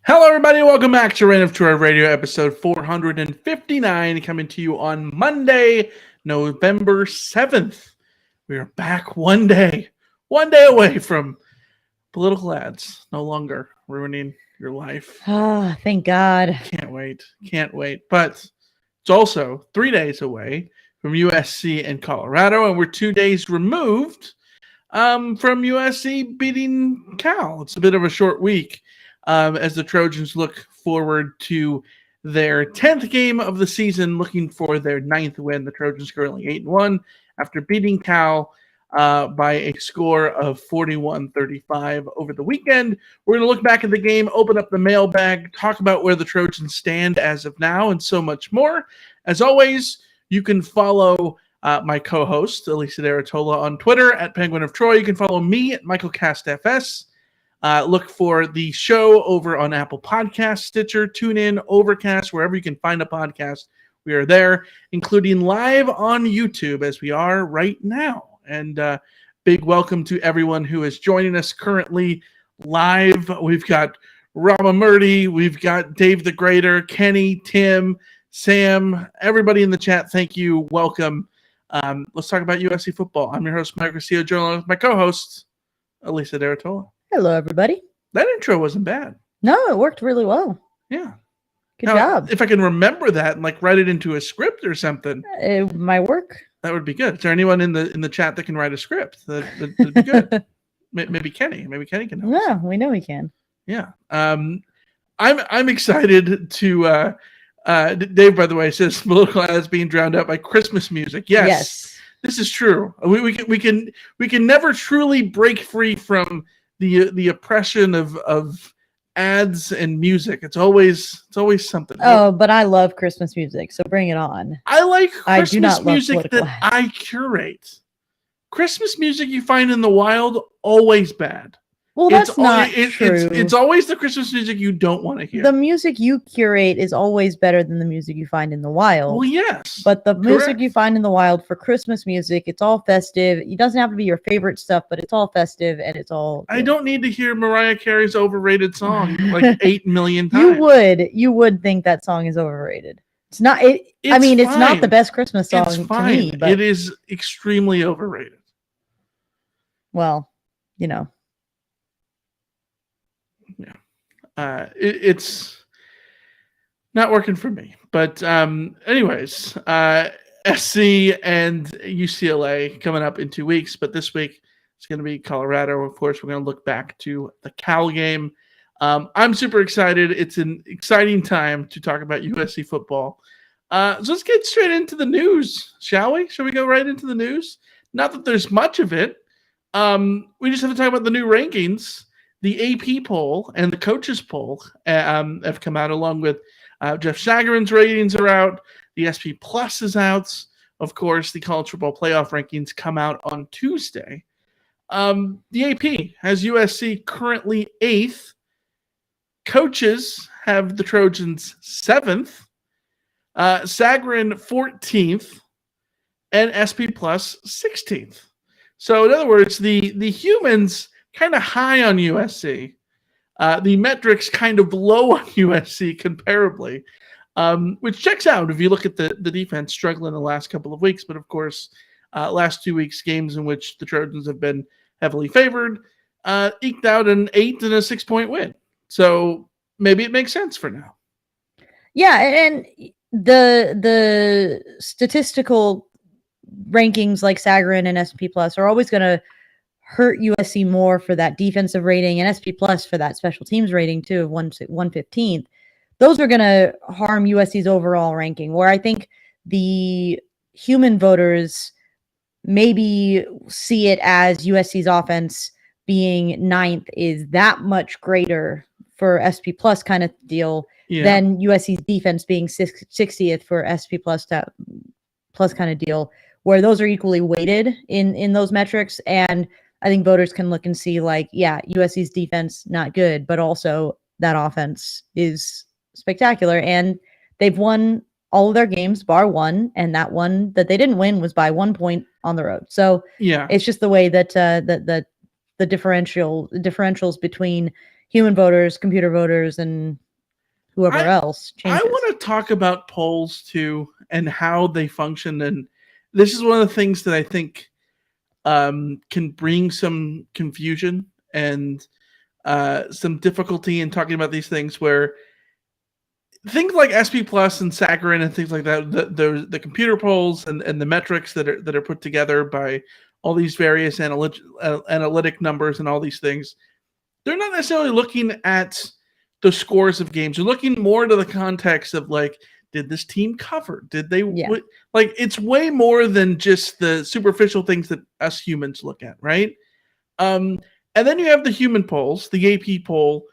Hello, everybody. Welcome back to Reign of Terror Radio, episode 459, coming to you on Monday, November 7th. We are back one day away from political ads no longer ruining your life. Ah, thank God. Can't wait. But it's also 3 days away from USC and Colorado, and we're 2 days removed from USC beating Cal. It's a bit of a short week. As the Trojans look forward to their 10th game of the season, looking for their 9th win. The Trojans currently 8-1 after beating Cal by a score of 41-35 over the weekend. We're going to look back at the game, open up the mailbag, talk about where the Trojans stand as of now, and so much more. As always, you can follow my co-host, Elisa Deratola, on Twitter at Penguin of Troy. You can follow me at MichaelCastFS. Look for the show over on Apple Podcasts, Stitcher, TuneIn, Overcast, wherever you can find a podcast. We are there, including live on YouTube as we are right now. And big welcome to everyone who is joining us currently live. We've got Rama Murdy, we've got Dave the Greater, Kenny, Tim, Sam, everybody in the chat. Thank you. Welcome. Let's talk about USC football. I'm your host, Mike Garcia, journalist, my co-host, Elisa Deratola. Hello, everybody. That intro wasn't bad. No, it worked really well. Yeah. Good job. If I can remember that and like write it into a script or something, it might work. That would be good. Is there anyone in the chat that can write a script? That'd be good. Maybe Kenny. Maybe Kenny can help. Yeah, we know he can. Yeah. I'm excited to. Dave, by the way, says political ads being drowned out by Christmas music. Yes. This is true. We can never truly break free from the oppression of ads and music. It's always something. Oh, but I love Christmas music, so bring it on. I like Christmas music that I curate. Christmas music you find in the wild, always bad. Well, that's not true. It's always the Christmas music you don't want to hear. The music you curate is always better than the music you find in the wild. Well, yes. But the music you find in the wild for Christmas music, it's all festive. It doesn't have to be your favorite stuff, but it's all festive and it's all good. I don't need to hear Mariah Carey's overrated song like 8 million times. You would think that song is overrated. It's not. It's not the best Christmas song to me. But it is extremely overrated. Well, you know. Yeah, it's not working for me. But anyways, SC and UCLA coming up in 2 weeks. But this week it's going to be Colorado. Of course, we're going to look back to the Cal game. I'm super excited. It's an exciting time to talk about USC football. So let's get straight into the news, shall we? Shall we go right into the news? Not that there's much of it. We just have to talk about the new rankings. The AP poll and the coaches poll have come out, along with Jeff Sagarin's ratings are out. The SP Plus is out. Of course, the college football playoff rankings come out on Tuesday. The AP has USC currently 8th. Coaches have the Trojans 7th. Sagarin 14th. And SP Plus 16th. So in other words, the humans kind of high on USC. The metrics kind of low on USC comparably, which checks out if you look at the defense struggling the last couple of weeks. But of course, last 2 weeks, games in which the Trojans have been heavily favored, eked out an 8 and a 6-point win. So maybe it makes sense for now. Yeah, and the statistical rankings like Sagarin and SP Plus are always going to hurt USC more for that defensive rating, and SP Plus for that special teams rating too of 115th. Those are going to harm USC's overall ranking, where I think the human voters maybe see it as USC's offense being 9th is that much greater for SP Plus kind of deal than USC's defense being 60th for SP Plus kind of deal, where those are equally weighted in those metrics. And I think voters can look and see like, yeah, USC's defense, not good, but also that offense is spectacular. And they've won all of their games bar one. And that one that they didn't win was by 1 point on the road. So yeah, it's just the way that the differentials between human voters, computer voters, and whoever else changes. I want to talk about polls too and how they function, and this is one of the things that I think can bring some confusion and some difficulty in talking about these things, where things like SP Plus and Saccharin and things like that, the computer polls and the metrics that are put together by all these various analytic numbers and all these things, they're not necessarily looking at the scores of games. They're looking more to the context of, like, did this team cover? Did they like? It's way more than just the superficial things that us humans look at, right? And then you have the human polls, the AP poll,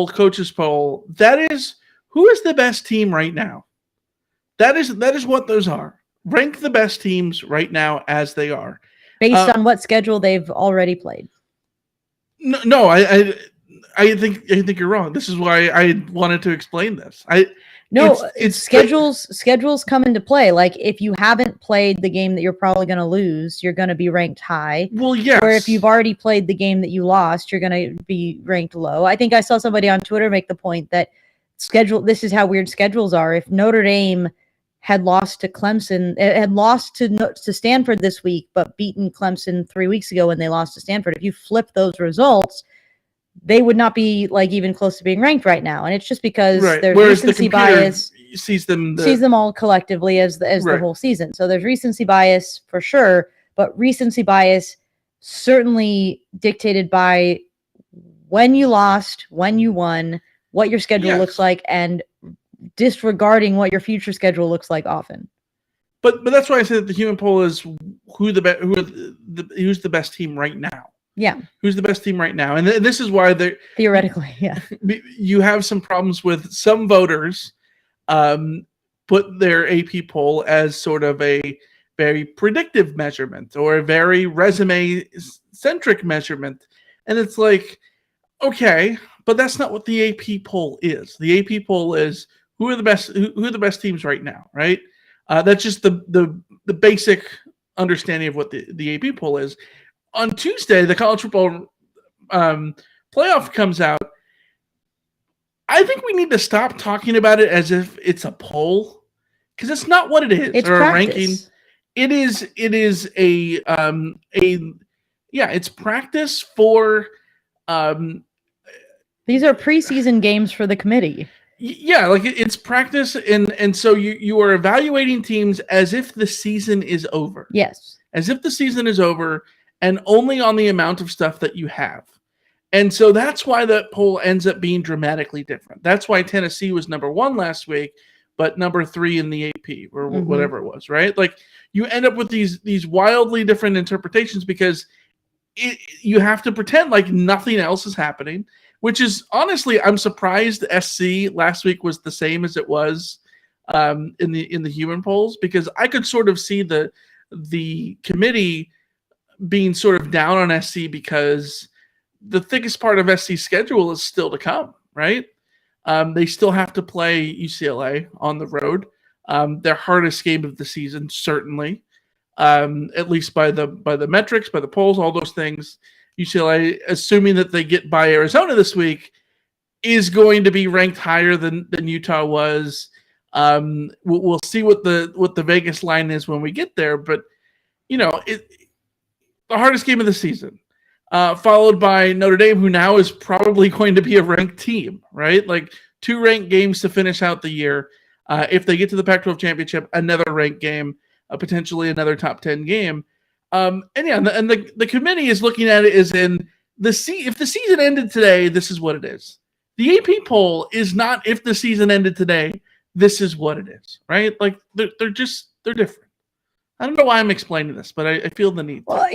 coaches poll. That is, who is the best team right now? That is what those are. Rank the best teams right now as they are, based on what schedule they've already played. No, I think you're wrong. This is why I wanted to explain this. It's schedules come into play. Like, if you haven't played the game that you're probably going to lose, you're going to be ranked high. Well, yes. Or if you've already played the game that you lost, you're going to be ranked low. I think I saw somebody on Twitter make the point that this is how weird schedules are. If Notre Dame had lost to Clemson, had lost to Stanford this week, but beaten Clemson 3 weeks ago when they lost to Stanford, if you flip those results, they would not be, like, even close to being ranked right now. And it's just because there's recency bias. Sees them all collectively as the whole season. So there's recency bias for sure, but recency bias certainly dictated by when you lost, when you won, what your schedule looks like, and disregarding what your future schedule looks like often. But that's why I said that the human poll is who's the best team right now. Yeah. Who's the best team right now? And this is why theoretically, yeah. You have some problems with some voters put their AP poll as sort of a very predictive measurement or a very resume-centric measurement. And it's like, okay, but that's not what the AP poll is. The AP poll is who are the best teams right now, right? That's just the basic understanding of what the AP poll is. On Tuesday, the college football playoff comes out. I think we need to stop talking about it as if it's a poll, because it's not what it is. It's or practice. A ranking. It is it's practice for. These are preseason games for the committee. Yeah, like it's practice, and so you are evaluating teams as if the season is over. Yes, as if the season is over. And only on the amount of stuff that you have. And so that's why that poll ends up being dramatically different. That's why Tennessee was number 1 last week, but number 3 in the AP or whatever it was, right? Like, you end up with these wildly different interpretations because you have to pretend like nothing else is happening, which is, honestly, I'm surprised SC last week was the same as it was in the human polls, because I could sort of see the committee being sort of down on SC because the thickest part of SC's schedule is still to come, right? They still have to play UCLA on the road. Their hardest game of the season, certainly, at least by the metrics, by the polls, all those things. UCLA, assuming that they get by Arizona this week, is going to be ranked higher than Utah was. We'll see what the Vegas line is when we get there, but the hardest game of the season, followed by Notre Dame, who now is probably going to be a ranked team, right? Like 2 ranked games to finish out the year. If they get to the Pac-12 championship, another ranked game, potentially another top 10 game. The committee is looking at it as in if the season ended today, this is what it is. The AP poll is not if the season ended today, this is what it is, right? Like they're different. I don't know why I'm explaining this, but I feel the need. Well,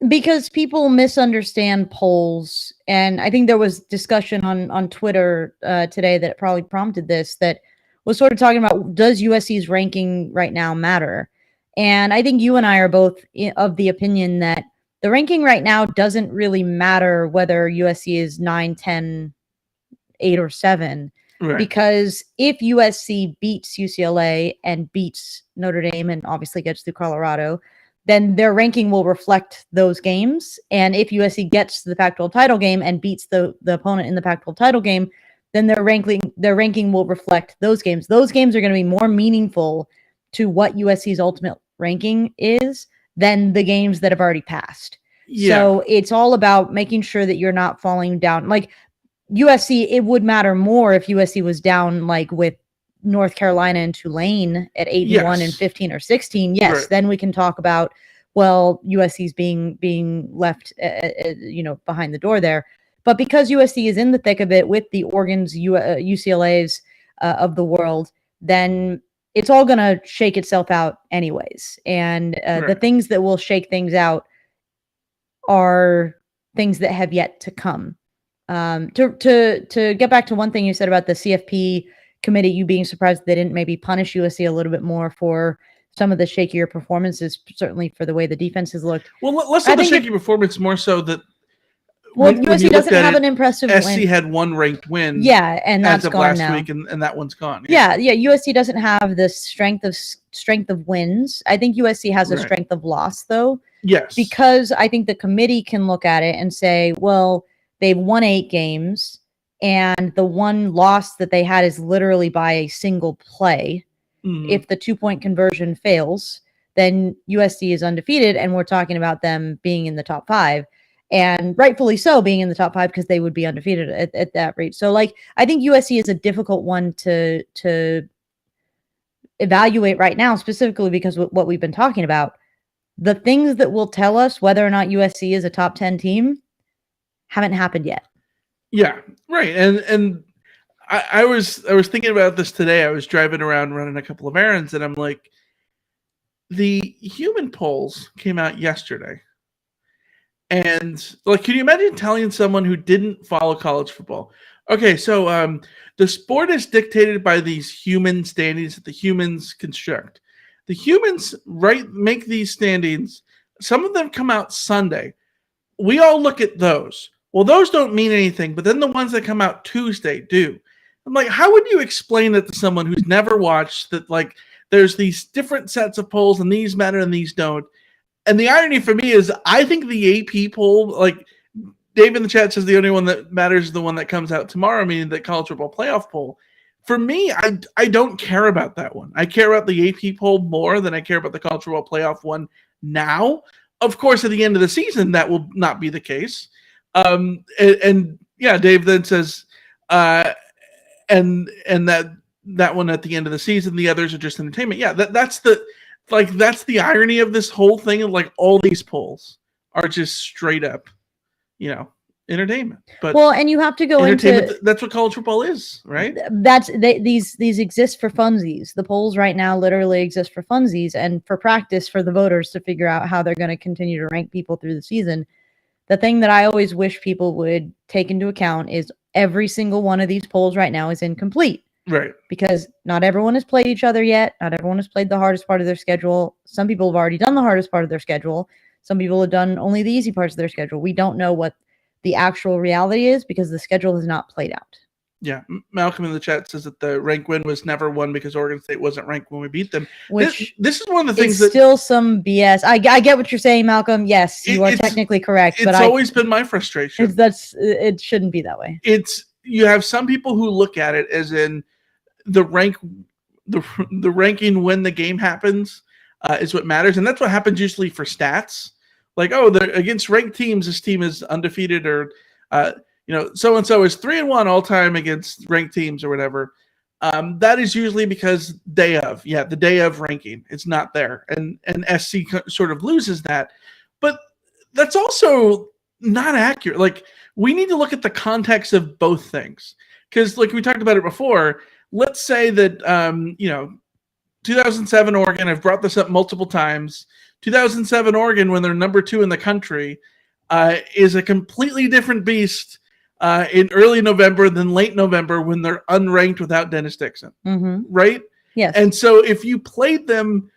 because people misunderstand polls, and I think there was discussion on Twitter today that probably prompted this, that was sort of talking about, does USC's ranking right now matter? And I think you and I are both of the opinion that the ranking right now doesn't really matter whether USC is 9, 10, 8, or 7. Right. Because if USC beats UCLA and beats Notre Dame and obviously gets through Colorado, then their ranking will reflect those games. And if USC gets to the Pac-12 title game and beats the opponent in the Pac-12 title game, then their ranking will reflect those games. Those games are going to be more meaningful to what USC's ultimate ranking is than the games that have already passed. Yeah. So it's all about making sure that you're not falling down. Like USC, it would matter more if USC was down like with North Carolina and Tulane at 8-1 and 15 or 16. Yes, Right. then we can talk about, well, USC's being left behind the door there. But because USC is in the thick of it with the Oregons, UCLA's of the world, then it's all going to shake itself out anyways. And the things that will shake things out are things that have yet to come. To get back to one thing you said about the CFP committee, you being surprised they didn't maybe punish USC a little bit more for some of the shakier performances, certainly for the way the defense has looked. Well, less than the shaky performance, more so that USC doesn't have an impressive SC win. had one ranked win. Yeah, and that's gone last now. week, and that one's gone. Yeah. USC doesn't have the strength of wins. I think USC has a strength of loss, though. Yes. Because I think the committee can look at it and say, well, they've won 8 games, and the one loss that they had is literally by a single play. If the 2-point conversion fails, then USC is undefeated, and we're talking about them being in the top 5, and rightfully so being in the top 5 because they would be undefeated at that rate. So, like, I think USC is a difficult one to evaluate right now, specifically because of what we've been talking about. The things that will tell us whether or not USC is a top 10 team haven't happened yet. Yeah, right. And I was thinking about this today. I was driving around running a couple of errands, and I'm like, the human polls came out yesterday. And like, can you imagine telling someone who didn't follow college football, okay, so the sport is dictated by these human standings that the humans construct. The humans make these standings. Some of them come out Sunday. We all look at those. Well, those don't mean anything, but then the ones that come out Tuesday do. I'm like, how would you explain it to someone who's never watched that, like, there's these different sets of polls and these matter and these don't? And the irony for me is I think the AP poll, like Dave in the chat says the only one that matters is the one that comes out tomorrow, meaning the college football playoff poll. For me, I don't care about that one. I care about the AP poll more than I care about the college football playoff one now. Of course, at the end of the season, that will not be the case. And yeah, Dave then says, and that one at the end of the season, the others are just entertainment. Yeah, that's the irony of this whole thing. Of like all these polls are just straight up, entertainment. But and you have to go into that's what college football is, right? These exist for funsies. The polls right now literally exist for funsies and for practice for the voters to figure out how they're going to continue to rank people through the season. The thing that I always wish people would take into account is every single one of these polls right now is incomplete. Right. Because not everyone has played each other yet. Not everyone has played the hardest part of their schedule. Some people have already done the hardest part of their schedule. Some people have done only the easy parts of their schedule. We don't know what the actual reality is because the schedule has not played out. Yeah. Malcolm in the chat says that the rank win was never won because Oregon State wasn't ranked when we beat them. Which this is one of the things that's still some BS. I get what you're saying, Malcolm. Yes, you are technically correct. It's always been my frustration. It shouldn't be that way. You have some people who look at it as in the ranking when the game happens is what matters, and that's what happens usually for stats. Like, against ranked teams, this team is undefeated, or so and so is 3-1 all time against ranked teams, or whatever. That is usually because the day of ranking, it's not there, and SC sort of loses that. But that's also not accurate. Like, we need to look at the context of both things, because like we talked about it before. Let's say that 2007 Oregon, I've brought this up multiple times. 2007 Oregon, when they're number 2 in the country, is a completely different beast in early November than late November when they're unranked without Dennis Dixon. Mm-hmm. Right? Yes. And so if you played them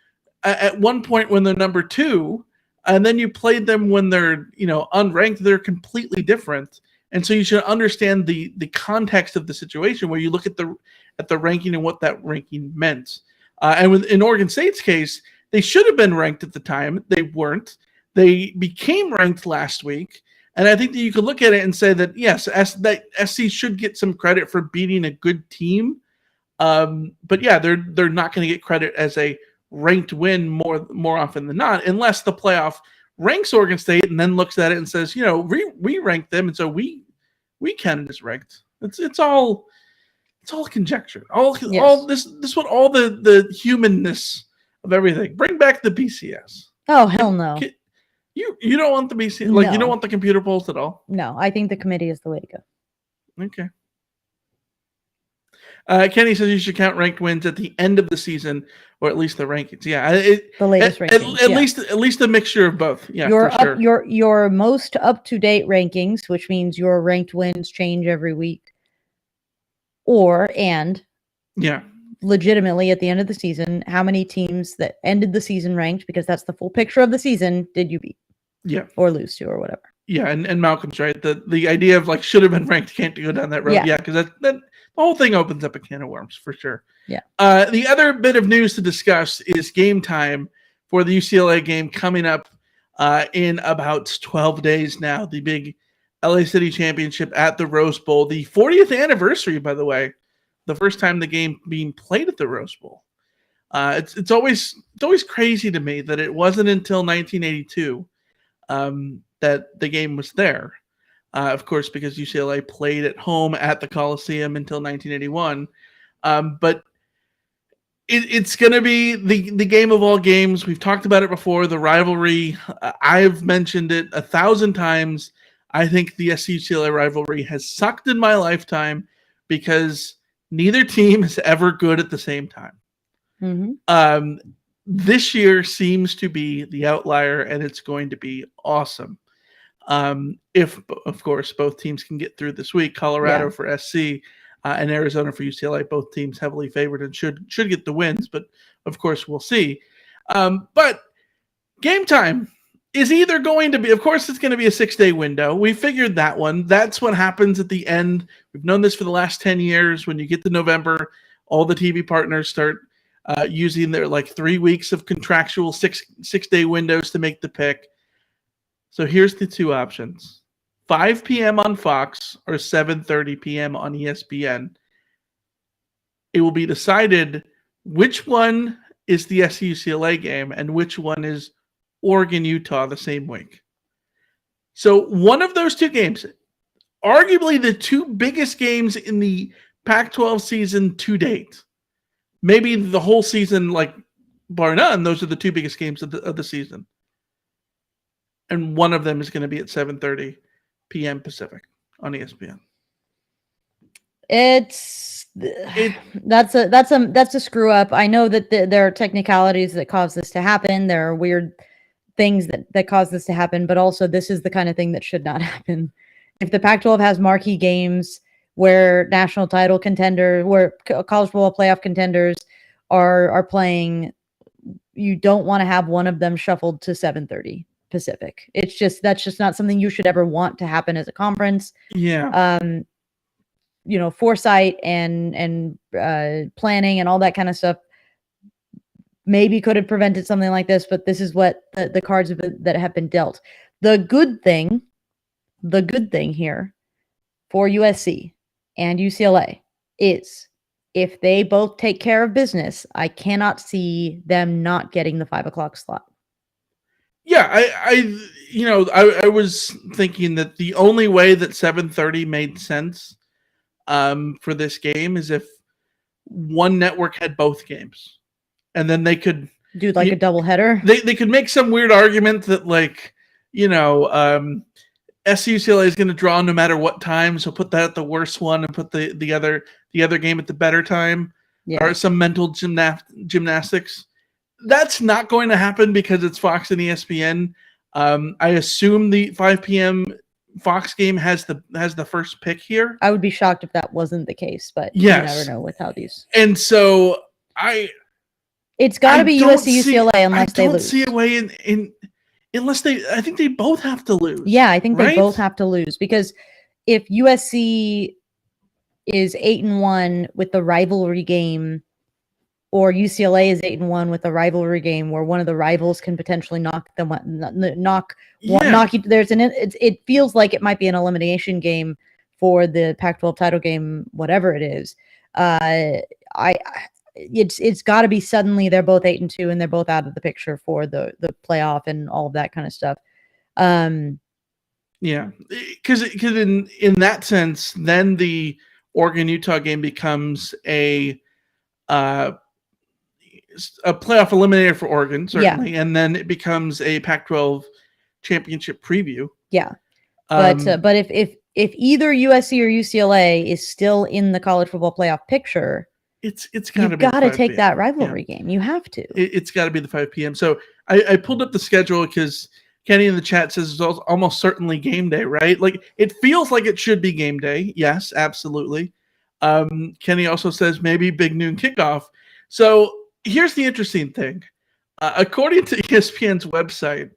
at one point when they're number 2, and then you played them when they're unranked, they're completely different. And so you should understand the context of the situation where you look at the ranking and what that ranking meant. And in Oregon State's case, They should have been ranked at the time. They weren't. They became ranked last week. And I think that you could look at it and say that, yes, that SC should get some credit for beating a good team. But yeah, they're not going to get credit as a ranked win more often than not, unless the playoff ranks Oregon State and then looks at it and says, we ranked them, and so we count it as ranked. It's all conjecture. All this what all the humanness of everything. Bring back the BCS. Oh, hell no. You don't want the BCS? Like, you don't want the computer polls at all? No, I think the committee is the way to go. Okay. Kenny says you should count ranked wins at the end of the season, or at least the rankings. Yeah, the latest rankings. At least a mixture of both. Yeah, your most up to date rankings, which means your ranked wins change every week, legitimately at the end of the season, how many teams that ended the season ranked, because that's the full picture of the season, did you beat? Yeah, or lose to, or whatever. Yeah, and Malcolm's right. The idea of like should have been ranked can't go down that road. Yeah, because that the whole thing opens up a can of worms for sure. Yeah. The other bit of news to discuss is game time for the UCLA game coming up in about 12 days now. The big LA City Championship at the Rose Bowl, the 40th anniversary, by the way, the first time the game being played at the Rose Bowl. It's always crazy to me that it wasn't until 1982 that the game was there. Of course, because UCLA played at home at the Coliseum until 1981. But it's going to be the game of all games. We've talked about it before, the rivalry. I've mentioned it 1,000 times. I think the SC-UCLA rivalry has sucked in my lifetime because neither team is ever good at the same time. Mm-hmm. This year seems to be the outlier, and it's going to be awesome. If, of course, both teams can get through this week. Colorado for SC and Arizona for UCLA, both teams heavily favored and should get the wins, but of course we'll see. But game time is either going to be, of course, it's going to be a 6-day window. We figured that one. That's what happens at the end. We've known this for the last 10 years. When you get to November, all the TV partners start using their 3 weeks of contractual six-day windows to make the pick. So here's the two options: 5 p.m. on Fox or 7:30 p.m. on ESPN. It will be decided which one is the SC-UCLA game and which one is Oregon-Utah the same week. So one of those two games, arguably the two biggest games in the Pac-12 season to date, maybe the whole season, bar none, those are the two biggest games of the season. And one of them is going to be at 7:30 p.m. Pacific on ESPN. That's a screw up. I know that there are technicalities that cause this to happen. There are weird things that cause this to happen, but also this is the kind of thing that should not happen. If the Pac-12 has marquee games where national title contender, where college football playoff contenders are playing, you don't want to have one of them shuffled to 7:30 Pacific. That's just not something you should ever want to happen as a conference. Yeah. Foresight and planning and all that kind of stuff maybe could have prevented something like this, but this is what the cards that have been dealt. The good thing here for USC and UCLA is if they both take care of business, I cannot see them not getting the 5:00 slot. Yeah, I was thinking that the only way that 7:30 made sense for this game is if one network had both games, and then they could do a double header. They could make some weird argument that SC-UCLA is going to draw no matter what time, so put that at the worst one and put the other game at the better time, or some mental gymnastics. That's not going to happen because it's Fox and ESPN. I assume the 5 p.m. Fox game has the first pick here. I would be shocked if that wasn't the case, but yes. You never know with how these. And so it's got to be USC UCLA unless they lose. I don't see a way in unless they. I think they both have to lose. Yeah, I think they both have to lose, because if USC is 8-1 with the rivalry game, or UCLA is 8-1 with a rivalry game where one of the rivals can potentially knock you. It feels like it might be an elimination game for the Pac-12 title game, whatever it is. It's got to be suddenly they're both 8-2 and they're both out of the picture for the playoff and all of that kind of stuff. Yeah, because in that sense, then the Oregon-Utah game becomes a playoff eliminator for Oregon, certainly, and then it becomes a Pac-12 championship preview. Yeah, but if either USC or UCLA is still in the college football playoff picture, it's got to be. You've got to take that rivalry game. You have to. It's got to be the 5 p.m. So I pulled up the schedule because Kenny in the chat says it's almost certainly game day, right? Like it feels like it should be game day. Yes, absolutely. Kenny also says maybe big noon kickoff. So here's the interesting thing. According to ESPN's website,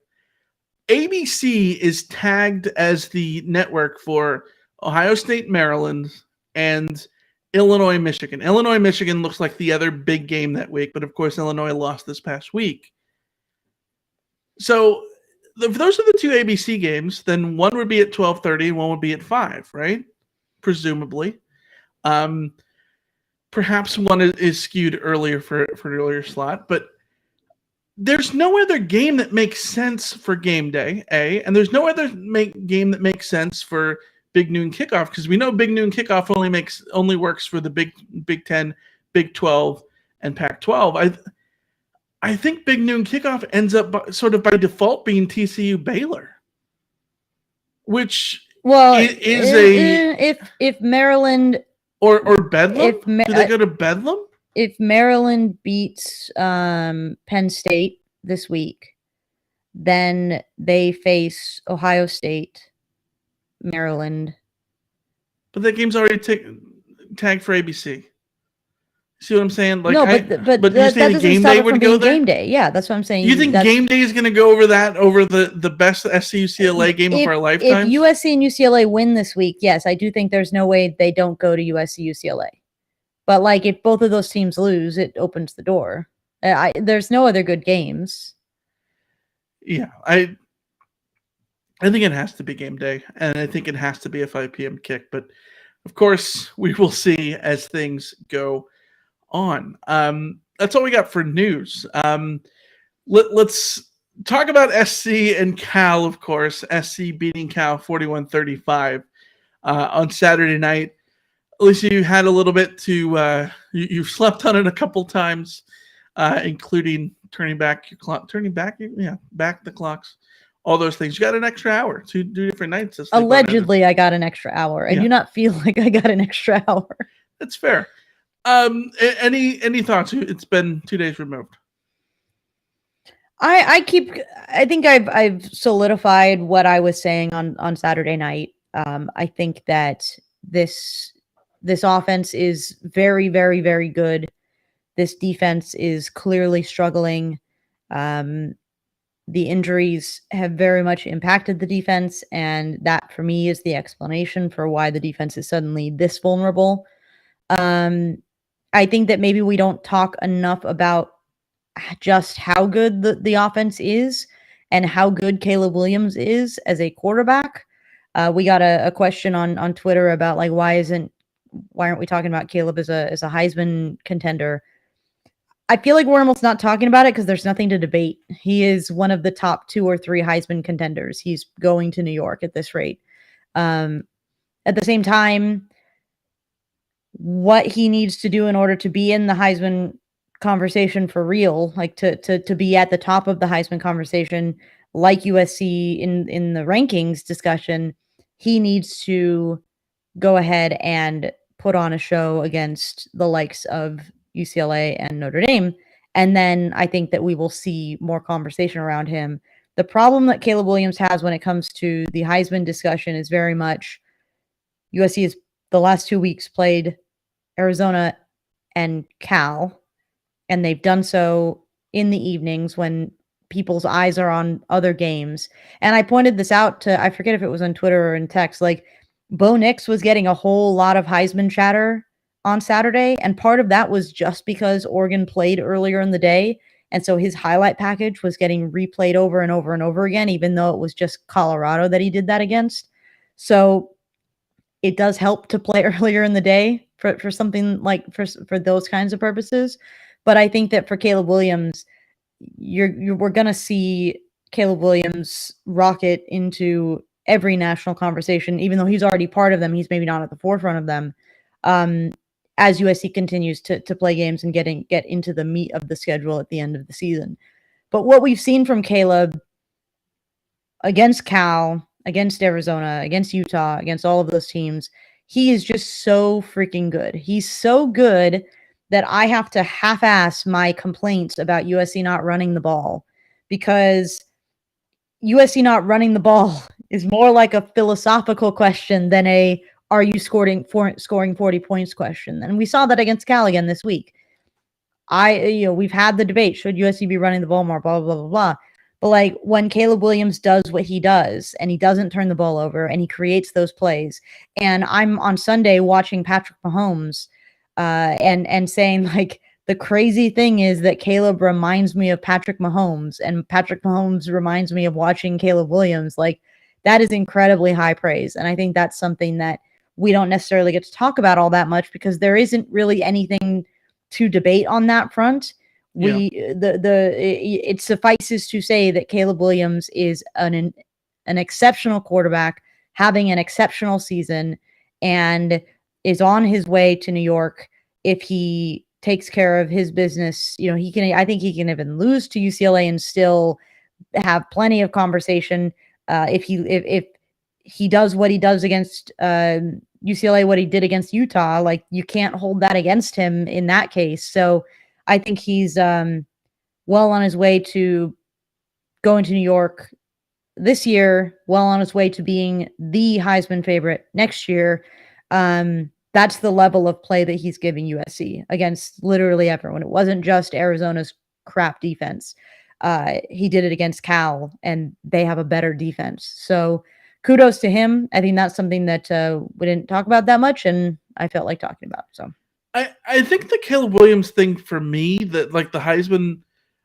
ABC is tagged as the network for Ohio State, Maryland, and Illinois, Michigan. Illinois, Michigan looks like the other big game that week, but of course Illinois lost this past week. So if those are the two ABC games, then one would be at 12:30 and one would be at 5, right? Presumably. Perhaps one is skewed earlier for an earlier slot, but there's no other game that makes sense for game day, A, and there's no other game that makes sense for big noon kickoff, because we know big noon kickoff only works for the Big 10, Big 12, and Pac-12. I think big noon kickoff ends up sort of by default being TCU Baylor, which is if Maryland or Bedlam. Do they go to Bedlam? If Maryland beats Penn State this week, then they face Ohio State, Maryland. But that game's already tagged for ABC. See what I'm saying? Like, no, but you're that saying doesn't game stop day it would from go being there? game day. Yeah, that's what I'm saying. You think game day is going to go over the best SC-UCLA game of our lifetime? If USC and UCLA win this week, yes, I do think there's no way they don't go to USC-UCLA. But like, if both of those teams lose, it opens the door. There's no other good games. Yeah, I think it has to be game day, and I think it has to be a 5 p.m. kick. But of course, we will see as things go on. That's all we got for news. Let's talk about SC and Cal, of course. SC beating Cal 41-35 on Saturday night. At least you had a little bit to you slept on it a couple times, including back the clocks, all those things. You got an extra hour to do different nights. Allegedly, I got an extra hour. I do not feel like I got an extra hour. That's fair. Any thoughts? It's been 2 days removed. I think I've solidified what I was saying on Saturday night. I think that this offense is very, very, very good. This defense is clearly struggling. The injuries have very much impacted the defense, and that for me is the explanation for why the defense is suddenly this vulnerable. I think that maybe we don't talk enough about just how good the offense is and how good Caleb Williams is as a quarterback. We got a question on Twitter about like why aren't we talking about Caleb as a Heisman contender? I feel like we're almost not talking about it because there's nothing to debate. He is one of the top 2 or 3 Heisman contenders. He's going to New York at this rate. At the same time, what he needs to do in order to be in the Heisman conversation for real, like to be at the top of the Heisman conversation, like USC in the rankings discussion, he needs to go ahead and put on a show against the likes of UCLA and Notre Dame. And then I think that we will see more conversation around him. The problem that Caleb Williams has when it comes to the Heisman discussion is very much USC has the last 2 weeks played Arizona and Cal, and they've done so in the evenings when people's eyes are on other games. And I pointed this out to, I forget if it was on Twitter or in text, like Bo Nix was getting a whole lot of Heisman chatter on Saturday, and part of that was just because Oregon played earlier in the day, and so his highlight package was getting replayed over and over and over again, even though it was just Colorado that he did that against. So it does help to play earlier in the day for something like for those kinds of purposes. But I think that for Caleb Williams, we're gonna see Caleb Williams rocket into every national conversation, even though he's already part of them. He's maybe not at the forefront of them. As USC continues to play games and get into the meat of the schedule at the end of the season. But what we've seen from Caleb against Cal, against Arizona, against Utah, against all of those teams, he is just so freaking good. He's so good that I have to half-ass my complaints about USC not running the ball, because USC not running the ball is more like a philosophical question than a are you scoring 40 points question. And we saw that against Cal again this week. We've had the debate, should USC be running the ball more, blah, blah, blah, blah. But like when Caleb Williams does what he does and he doesn't turn the ball over and he creates those plays, and I'm on Sunday watching Patrick Mahomes and saying like, the crazy thing is that Caleb reminds me of Patrick Mahomes and Patrick Mahomes reminds me of watching Caleb Williams. Like, that is incredibly high praise. And I think that's something that we don't necessarily get to talk about all that much because there isn't really anything to debate on that front. It suffices to say that Caleb Williams is an exceptional quarterback, having an exceptional season, and is on his way to New York if he takes care of his business. I think he can even lose to UCLA and still have plenty of conversation. If he does what he does against UCLA, what he did against Utah, like, you can't hold that against him in that case. So I think he's well on his way to going to New York this year, well on his way to being the Heisman favorite next year. That's the level of play that he's giving USC against literally everyone. It wasn't just Arizona's crap defense. He did it against Cal, and they have a better defense. So kudos to him. I think that's something that we didn't talk about that much, and I felt like talking about. So I think the Caleb Williams thing for me, that like the Heisman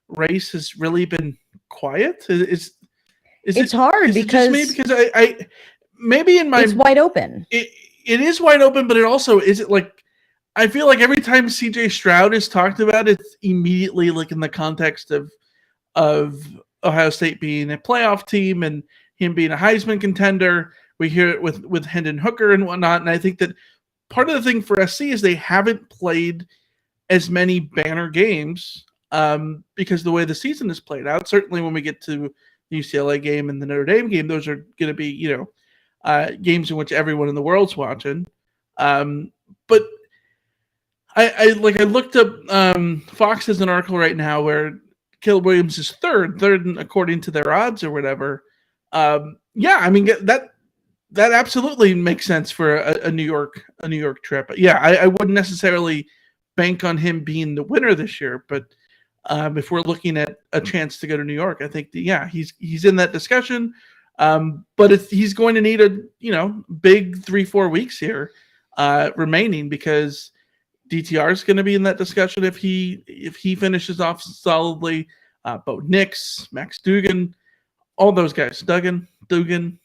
race has really been quiet. It's hard because I maybe in my it's wide open. It is wide open, but it also is it like I feel like every time CJ Stroud is talked about, it's immediately like in the context of Ohio State being a playoff team and him being a Heisman contender. We hear it with Hendon Hooker and whatnot, and I think that part of the thing for SC is they haven't played as many banner games because the way the season is played out. Certainly, when we get to the UCLA game and the Notre Dame game, those are going to be games in which everyone in the world's watching. But I looked up Fox has an article right now where Caleb Williams is third according to their odds or whatever. I mean that absolutely makes sense for a New York trip. Yeah, I wouldn't necessarily bank on him being the winner this year, but if we're looking at a chance to go to New York, I think that, he's in that discussion. But he's going to need a big 3-4 weeks here remaining, because DTR is going to be in that discussion if he finishes off solidly. Bo Nix, Max Dugan, all those guys. Dugan.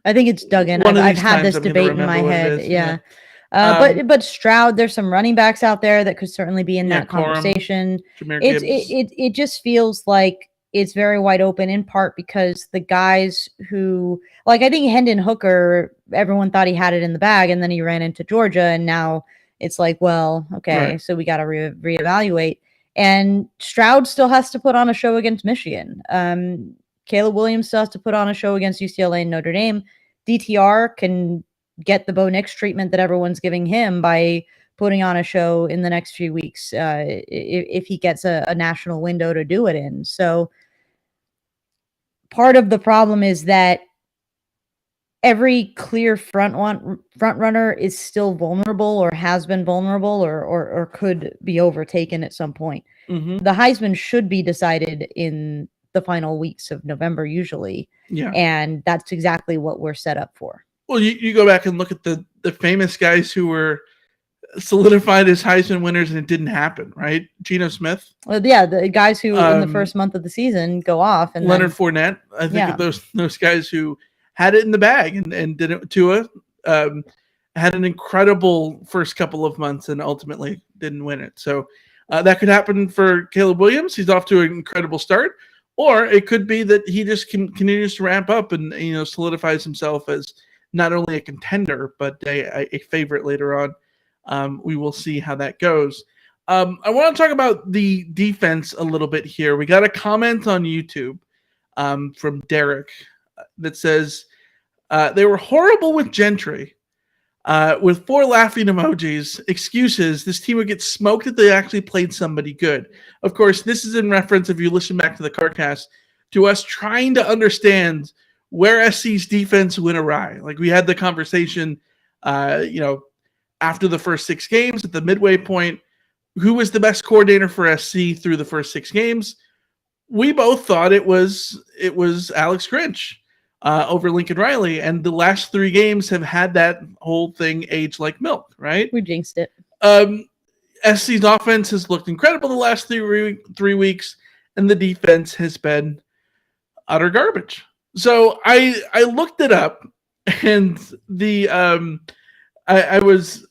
I think it's Duggan. I've had this debate in my head. Yeah. But Stroud, there's some running backs out there that could certainly be in that conversation. It just feels like it's very wide open, in part because the guys who, like, I think Hendon Hooker, everyone thought he had it in the bag, and then he ran into Georgia, and now it's like, well, okay, right. So we got to reevaluate. And Stroud still has to put on a show against Michigan. Caleb Williams still has to put on a show against UCLA and Notre Dame. DTR can get the Bo Nix treatment that everyone's giving him by putting on a show in the next few weeks if he gets a national window to do it in. So part of the problem is that every clear front runner is still vulnerable, or has been vulnerable, or could be overtaken at some point. Mm-hmm. The Heisman should be decided in the final weeks of November usually. Yeah. And that's exactly what we're set up for. Well, you go back and look at the famous guys who were solidified as Heisman winners, and it didn't happen, right? Geno Smith, Well, yeah, the guys who in the first month of the season go off, and Leonard Fournette. I think of those guys who had it in the bag and didn't. Tua had an incredible first couple of months and ultimately didn't win it. So that could happen for Caleb Williams. He's off to an incredible start, or it could be that he just continues to ramp up and solidifies himself as not only a contender but a favorite later on. We will see how that goes. I want to talk about the defense a little bit here. We got a comment on YouTube from Derek that says they were horrible with Gentry. With 4 laughing emojis, excuses, this team would get smoked if they actually played somebody good. Of course, this is in reference, if you listen back to the CarCast, to us trying to understand where SC's defense went awry. Like we had the conversation, after the first 6 games at the midway point, who was the best coordinator for SC through the first 6 games? We both thought it was Alex Grinch. Over Lincoln Riley, and the last 3 games have had that whole thing age like milk, right? We jinxed it. SC's offense has looked incredible the last 3 weeks, and the defense has been utter garbage. So I looked it up, and the I was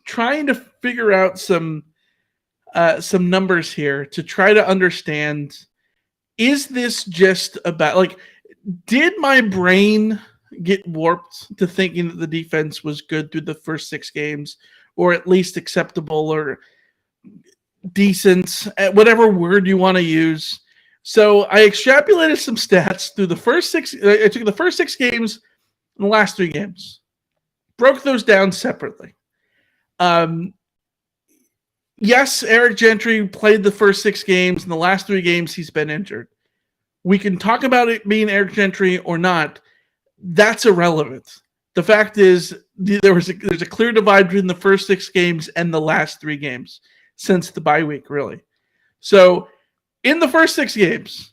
trying to figure out some numbers here to try to understand, is this just about did my brain get warped to thinking that the defense was good through the first 6 games, or at least acceptable or decent, whatever word you want to use? So I extrapolated some stats through the first 6. I took the first 6 games and the last 3 games, broke those down separately. Yes, Eric Gentry played the first 6 games. In the last 3 games, he's been injured. We can talk about it being Eric Gentry or not. That's irrelevant. The fact is, there's a clear divide between the first 6 games and the last 3 games since the bye week, really. So, in the first 6 games,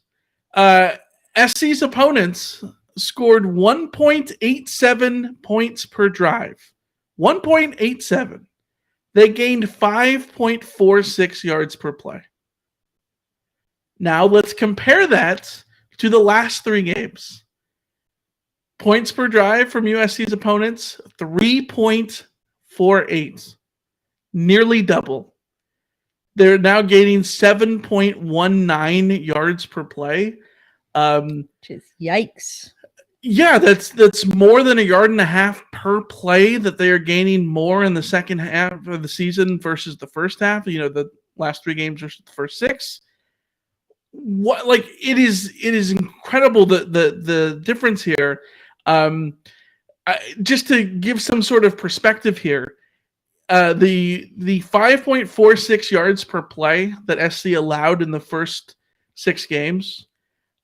SC's opponents scored 1.87 points per drive. 1.87. They gained 5.46 yards per play. Now let's compare that to the last 3 games. Points per drive from USC's opponents, 3.48. Nearly double. They're now gaining 7.19 yards per play. Yikes. Yeah, that's more than 1.5 yards per play that they are gaining more in the second half of the season versus the first half. The last 3 games versus the first 6. It is incredible the difference here. Just to give some sort of perspective here, the 5.46 yards per play that SC allowed in the first 6 games,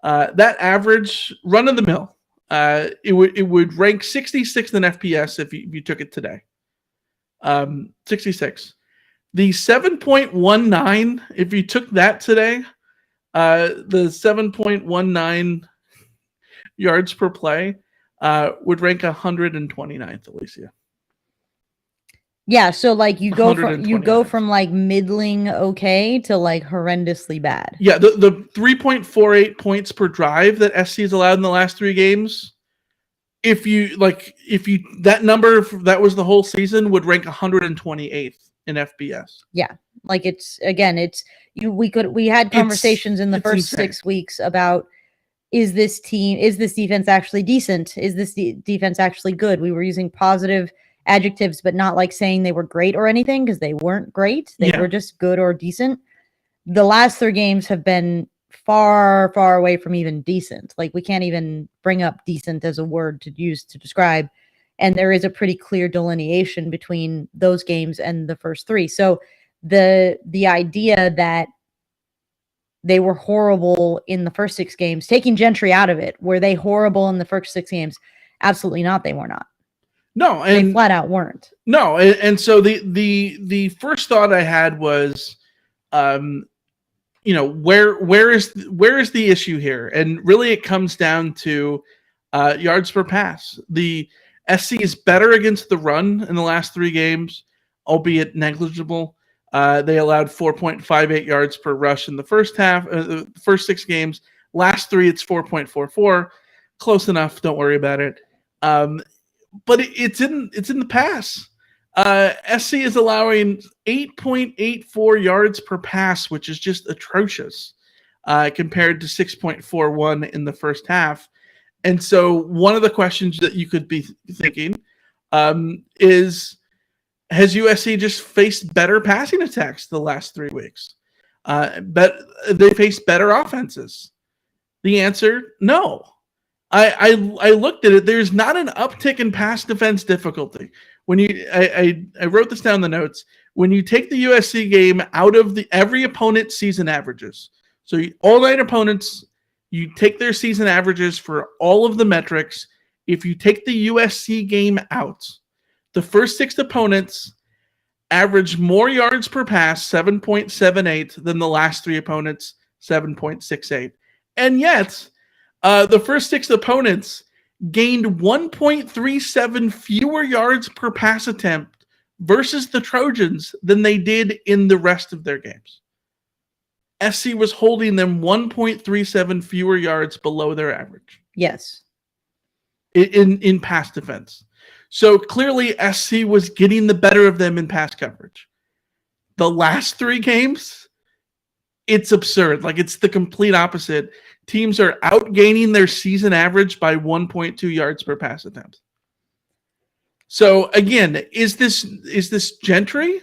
that average run of the mill, it would rank 66th in FPS if you took it today. 66. The 7.19, if you took that today, the 7.19 yards per play would rank 129th, Alicia. Yeah, so you go from middling okay to horrendously bad. Yeah, the 3.48 points per drive that SC has allowed in the last 3 games, if you that number that was the whole season would rank 128th in FBS. Yeah. We had conversations in the first insane. 6 weeks about, is this defense actually decent? Is this defense actually good? We were using positive adjectives, but not saying they were great or anything, because they weren't great. They were just good or decent. The last 3 games have been far, far away from even decent. We can't even bring up decent as a word to use to describe. And there is a pretty clear delineation between those games and the first 3. So the idea that they were horrible in the first 6 games, taking Gentry out of it, were they horrible in the first 6 games? Absolutely not. They were not. No, and they flat out weren't. No, and so the first thought I had was, where is the issue here? And really, it comes down to yards per pass. The SC is better against the run in the last 3 games. albeit negligible. They allowed 4.58 yards per rush in the first half, the first 6 games. Last 3, it's 4.44. Close enough. Don't worry about it. But it's in the pass. SC is allowing 8.84 yards per pass, which is just atrocious compared to 6.41 in the first half. And so one of the questions that you could be thinking is, has USC just faced better passing attacks the last 3 weeks? But they faced better offenses. The answer, no. I looked at it. There's not an uptick in pass defense difficulty. When I wrote this down in the notes. When you take the USC game out of every opponent's season averages, so all 9 opponents, you take their season averages for all of the metrics. If you take the USC game out, the first 6 opponents average more yards per pass, 7.78, than the last 3 opponents, 7.68. And yet, the first 6 opponents gained 1.37 fewer yards per pass attempt versus the Trojans than they did in the rest of their games. SC was holding them 1.37 fewer yards below their average. Yes. In pass defense. So clearly SC was getting the better of them in pass coverage. The last 3 games, it's absurd. Like, it's the complete opposite. Teams are outgaining their season average by 1.2 yards per pass attempt. So again, is this Gentry?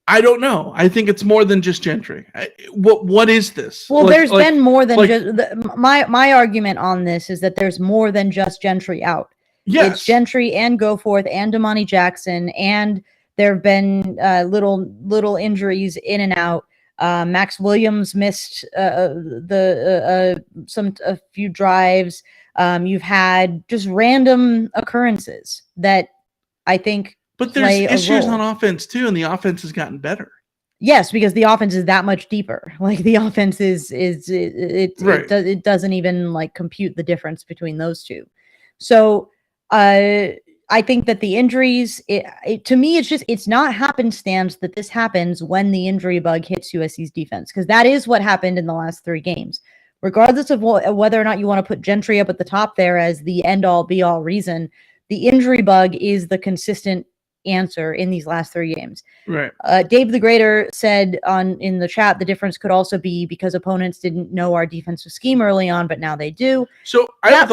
I don't know. I think it's more than just Gentry. What is this? Well, there's been more than just my argument on this is that there's more than just Gentry out. Yes. It's Gentry and Goforth and Damani Jackson, and there have been little injuries in and out. Max Williams missed a few drives. You've had just random occurrences that I think. But there's issues on offense too, and the offense has gotten better. Yes, because the offense is that much deeper. Like, the offense it doesn't even like compute the difference between those two. So I think that the injuries, to me, it's not happenstance that this happens when the injury bug hits USC's defense, because that is what happened in the last 3 games. Regardless of whether or not you want to put Gentry up at the top there as the end-all, be-all reason, the injury bug is the consistent answer in these last 3 games. Right. Dave the Greater said in the chat, the difference could also be because opponents didn't know our defensive scheme early on, but now they do. So that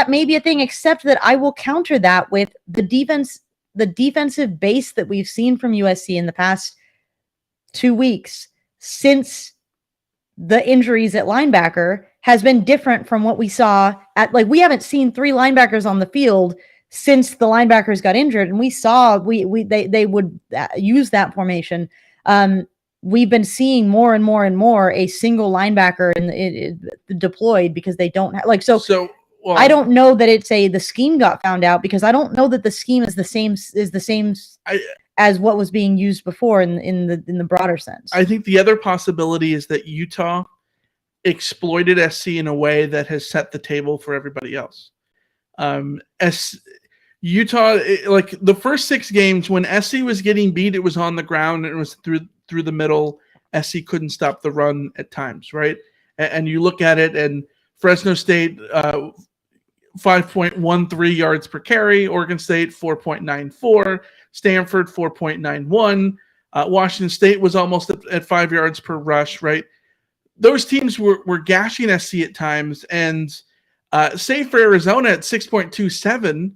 may be a thing, except that I will counter that with the defensive base that we've seen from USC in the past 2 weeks since the injuries at linebacker has been different from what we saw we haven't seen 3 linebackers on the field since the linebackers got injured, and we saw they would use that formation. We've been seeing more and more and more a single linebacker deployed because they don't have well, I don't know that the scheme got found out, because I don't know that the scheme is the same as what was being used before in the broader sense. I think the other possibility is that Utah exploited SC in a way that has set the table for everybody else. Utah, like the first 6 games, when SC was getting beat, it was on the ground and it was through the middle. SC couldn't stop the run at times, right? And you look at it, and Fresno State 5.13 yards per carry, Oregon State 4.94, Stanford 4.91, Washington State was almost at 5 yards per rush, right? Those teams were gashing SC at times, and save for Arizona at 6.27.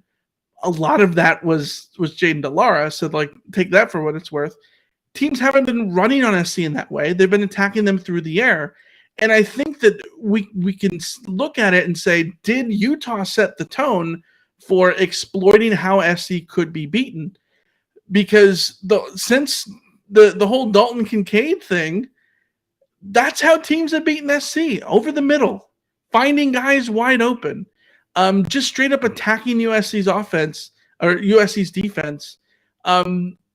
A lot of that was Jaden DeLara, so take that for what it's worth. Teams haven't been running on SC in that way. They've been attacking them through the air. And I think that we can look at it and say, did Utah set the tone for exploiting how SC could be beaten? Because since the whole Dalton Kincaid thing, that's how teams have beaten SC, over the middle, finding guys wide open. Just straight up attacking USC's offense or USC's defense,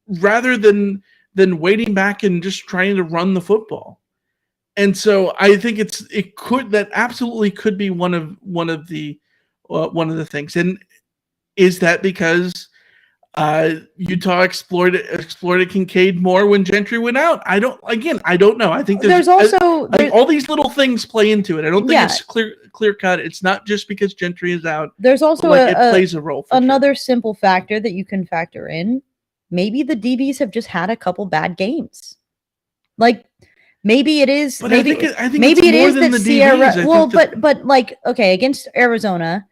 rather than waiting back and just trying to run the football. And so I think that absolutely could be one of the things. And is that because Utah exploited Kincaid more when Gentry went out. I don't know. I think there's also all these little things play into it. I don't think it's clear cut. It's not just because Gentry is out. There's also it plays a role. Another simple factor that you can factor in. Maybe the DBs have just had a couple bad games. Like maybe it is. But maybe I think maybe it's it more is than that the Sierra. DBs. Well, but like okay, against Arizona,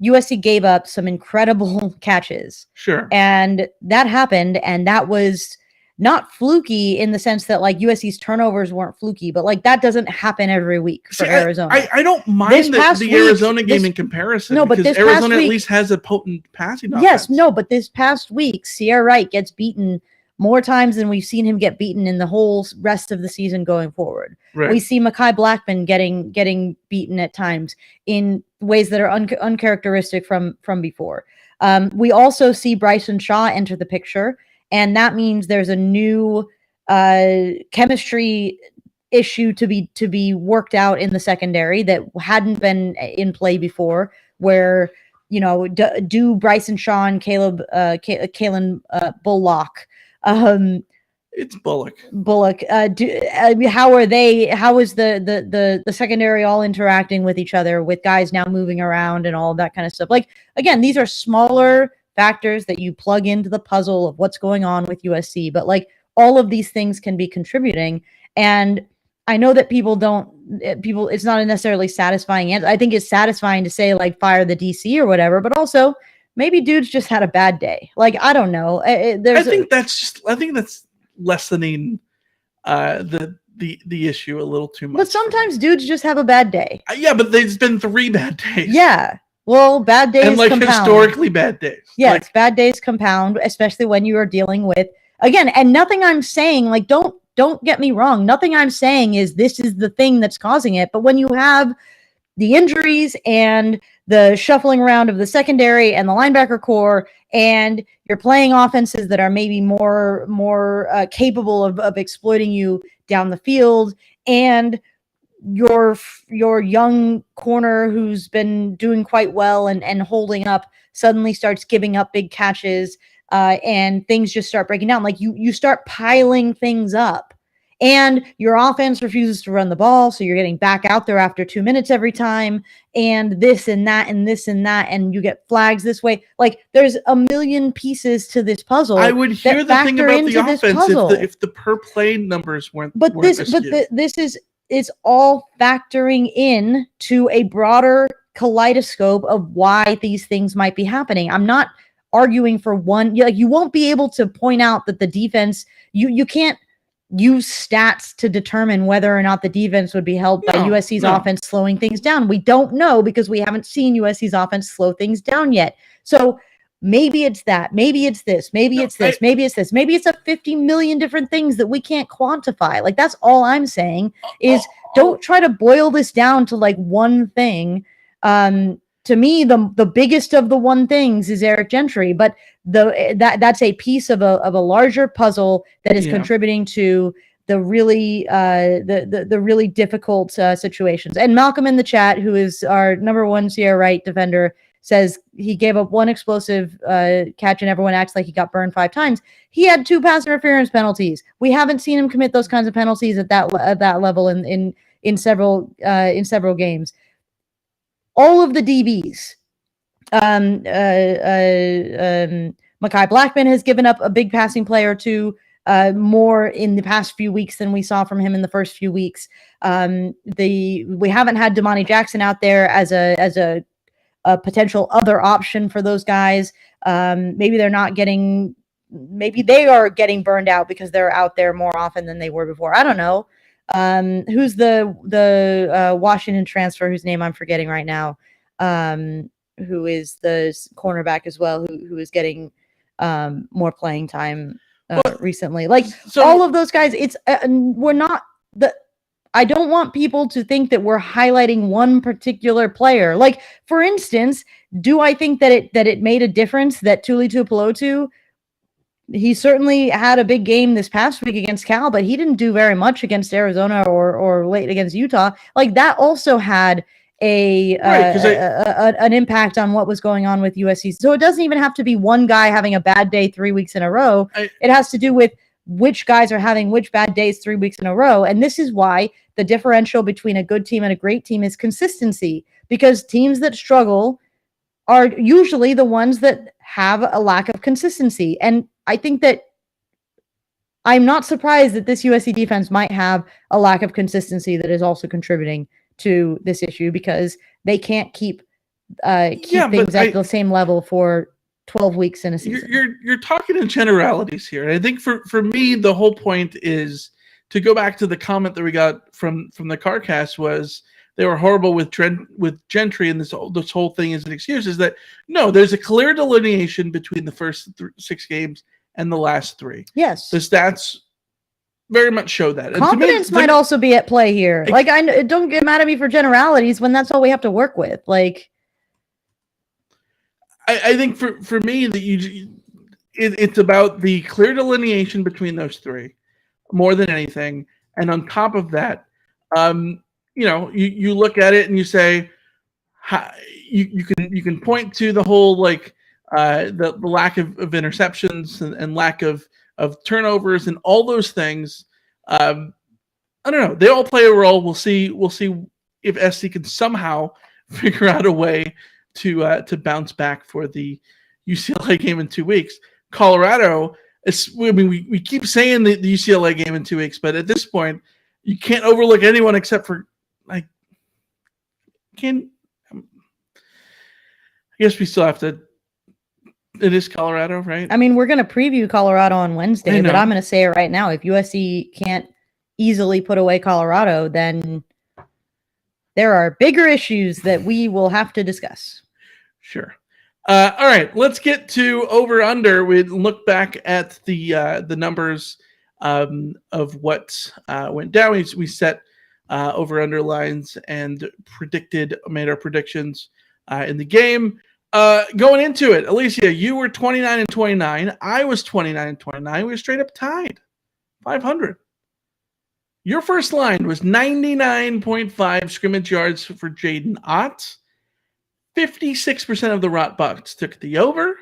USC gave up some incredible catches. Sure. And that happened, and that was not fluky in the sense that like USC's turnovers weren't fluky, but like that doesn't happen every week for Arizona. I don't mind the Arizona game in comparison. No, but because Arizona at least has a potent passing offense. Yes, no, but this past week, Sierra Wright gets beaten more times than we've seen him get beaten in the whole rest of the season going forward. Right. We see Mekhi Blackman getting beaten at times in ways that are uncharacteristic from before. We also see Bryson Shaw enter the picture, and that means there's a new chemistry issue to be worked out in the secondary that hadn't been in play before, where do Bryson Shaw and Kalen Bullock. It's Bullock. How is the secondary all interacting with each other, with guys now moving around and all of that kind of stuff? Like, again, these are smaller factors that you plug into the puzzle of what's going on with USC, but like all of these things can be contributing. And I know that it's not a necessarily satisfying answer. I think it's satisfying to say like fire the DC or whatever, but also maybe dudes just had a bad day. Like, I don't know. I think that's lessening the issue a little too much. But sometimes dudes just have a bad day. Yeah, but there's been 3 bad days. Yeah. Well, bad days and like compound. Historically bad days. Yes, bad days compound, especially when you are dealing with, again, and nothing I'm saying, like, don't get me wrong. Nothing I'm saying is this is the thing that's causing it. But when you have the injuries and the shuffling around of the secondary and the linebacker core, and you're playing offenses that are maybe more capable of exploiting you down the field, and your young corner who's been doing quite well and holding up suddenly starts giving up big catches, and things just start breaking down. Like you start piling things up. And your offense refuses to run the ball, so you're getting back out there after 2 minutes every time, and this and that and this and that, and you get flags this way. Like, there's a million pieces to this puzzle. I would hear the thing about the offense if the per play numbers weren't. It's all factoring in to a broader kaleidoscope of why these things might be happening. I'm not arguing for one. Like, you won't be able to point out that the defense. You can't use stats to determine whether or not the defense would be helped by USC's offense slowing things down. We don't know because we haven't seen USC's offense slow things down yet. So maybe it's that, maybe it's this, maybe it's this, maybe it's this, maybe it's a 50 million different things that we can't quantify. Like, that's all I'm saying is don't try to boil this down to like one thing. To me, the biggest of the one things is Eric Gentry, but that's a piece of a larger puzzle that is contributing to the really the really difficult situations. And Malcolm in the chat, who is our number one Sierra Wright defender, says he gave up one explosive catch and everyone acts like he got burned 5 times. He had 2 pass interference penalties. We haven't seen him commit those kinds of penalties at that level in several games. All of the DBs, Mekhi Blackman has given up a big passing play or 2 more in the past few weeks than we saw from him in the first few weeks. We haven't had Damani Jackson out there as a potential other option for those guys. Maybe they are getting burned out because they're out there more often than they were before. I don't know. Who's the Washington transfer whose name I'm forgetting right now, who is the cornerback as well, who is getting more playing time recently. Like, so, all of those guys, it's we're not I don't want people to think that we're highlighting one particular player. Like, for instance, do I think that it made a difference that Tuli Tuipulotu, he certainly had a big game this past week against Cal, but he didn't do very much against Arizona or late against Utah. Like, that also had an impact on what was going on with USC. So it doesn't even have to be one guy having a bad day 3 weeks in a row. It has to do with which guys are having which bad days 3 weeks in a row. And this is why the differential between a good team and a great team is consistency, because teams that struggle are usually the ones that have a lack of consistency. And I think that I'm not surprised that this USC defense might have a lack of consistency that is also contributing to this issue, because they can't keep things at the same level for 12 weeks in a season. You're talking in generalities here. I think for me, the whole point is to go back to the comment that we got from the CarCast was they were horrible with Gentry, and this whole thing is an excuse. Is that no? There's a clear delineation between the first 6 games and the last 3. Yes, the stats very much show that. Confidence might also be at play here. Like, I don't get mad at me for generalities when that's all we have to work with. Like, I think for me that it's about the clear delineation between those 3 more than anything. And on top of that, you look at it and you say, you can point to the whole the lack of interceptions and lack of turnovers and all those things. I don't know. They all play a role. We'll see if SC can somehow figure out a way to bounce back for the UCLA game in 2 weeks. Colorado, we keep saying the UCLA game in 2 weeks, but at this point, you can't overlook anyone except for I guess we still have to. It is Colorado, right? I mean, we're going to preview Colorado on Wednesday, but I'm going to say it right now. If USC can't easily put away Colorado, then there are bigger issues that we will have to discuss. Sure. All right, let's get to over-under. We look back at the numbers of what went down. We set over-under lines and made our predictions in the game. Going into it, Alicia, you were 29-29. I was 29-29. We were straight up tied, 500. Your first line was 99.5 scrimmage yards for Jaden Ott. 56% of the Rotbucks took the over.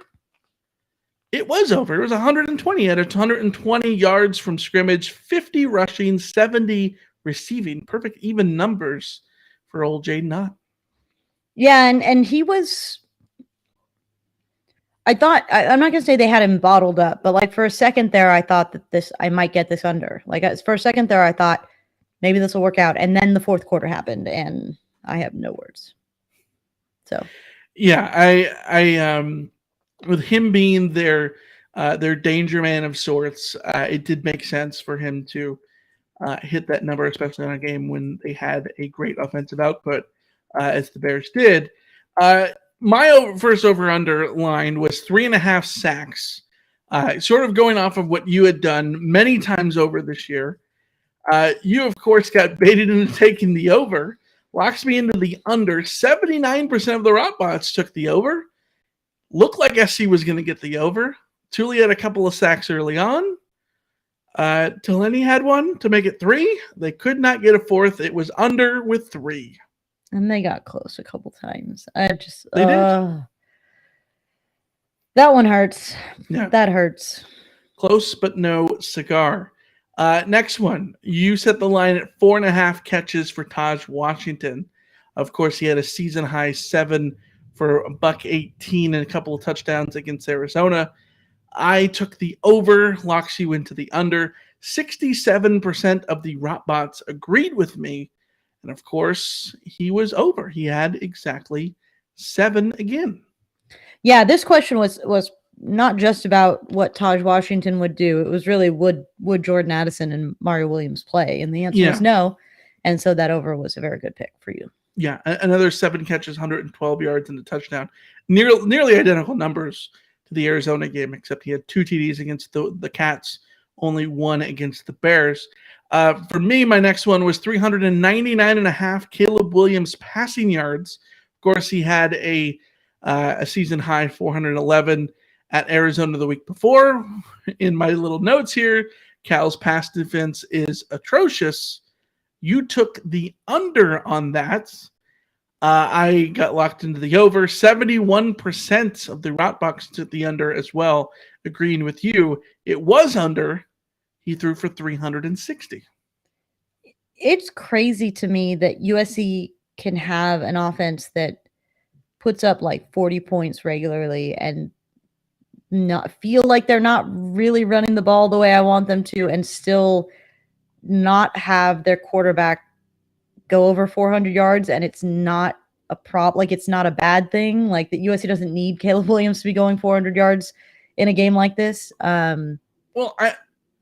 It was over. It was 120 at 120 yards from scrimmage, 50 rushing, 70 receiving. Perfect even numbers for old Jaden Ott. Yeah, and he was... I'm not going to say they had him bottled up, but for a second there, I thought that I might get this under. For a second there, I thought maybe this will work out. And then the fourth quarter happened, and I have no words. So, yeah, I with him being their danger man of sorts, it did make sense for him to hit that number, especially on a game when they had a great offensive output, as the Bears did. My first over-under line was 3.5 sacks, sort of going off of what you had done many times over this year. You, of course, got baited into taking the over. Locks me into the under. 79% of the Rotbots took the over. Looked like SC was going to get the over. Thule had a couple of sacks early on. Delaney had one to make it 3. They could not get a fourth. It was under with 3. And they got close a couple times. They did. That one hurts. Yeah. That hurts. Close, but no cigar. Next one. You set the line at 4.5 catches for Taj Washington. Of course, he had a season high 7 for $118 and a couple of touchdowns against Arizona. I took the over. Locks you into the under. 67% of the Rotbots agreed with me. And of course, he was over. He had exactly 7 again. Yeah, this question was not just about what Taj Washington would do. It was really would Jordan Addison and Mario Williams play? And the answer is no. And so that over was a very good pick for you. Yeah, another 7 catches, 112 yards and a touchdown. Nearly identical numbers to the Arizona game, except he had 2 TDs against the Cats, only 1 against the Bears. For me, my next one was 399.5 Caleb Williams passing yards. Of course, he had a season high 411 at Arizona the week before. In my little notes here, Cal's pass defense is atrocious. You took the under on that. I got locked into the over. 71% of the Rotbox took the under as well, agreeing with you. It was under. He threw for 360. It's crazy to me that USC can have an offense that puts up like 40 points regularly and not feel like they're not really running the ball the way I want them to, and still not have their quarterback go over 400 yards, and it's not a problem. Like, it's not a bad thing. Like, the USC doesn't need Caleb Williams to be going 400 yards in a game like this. Well,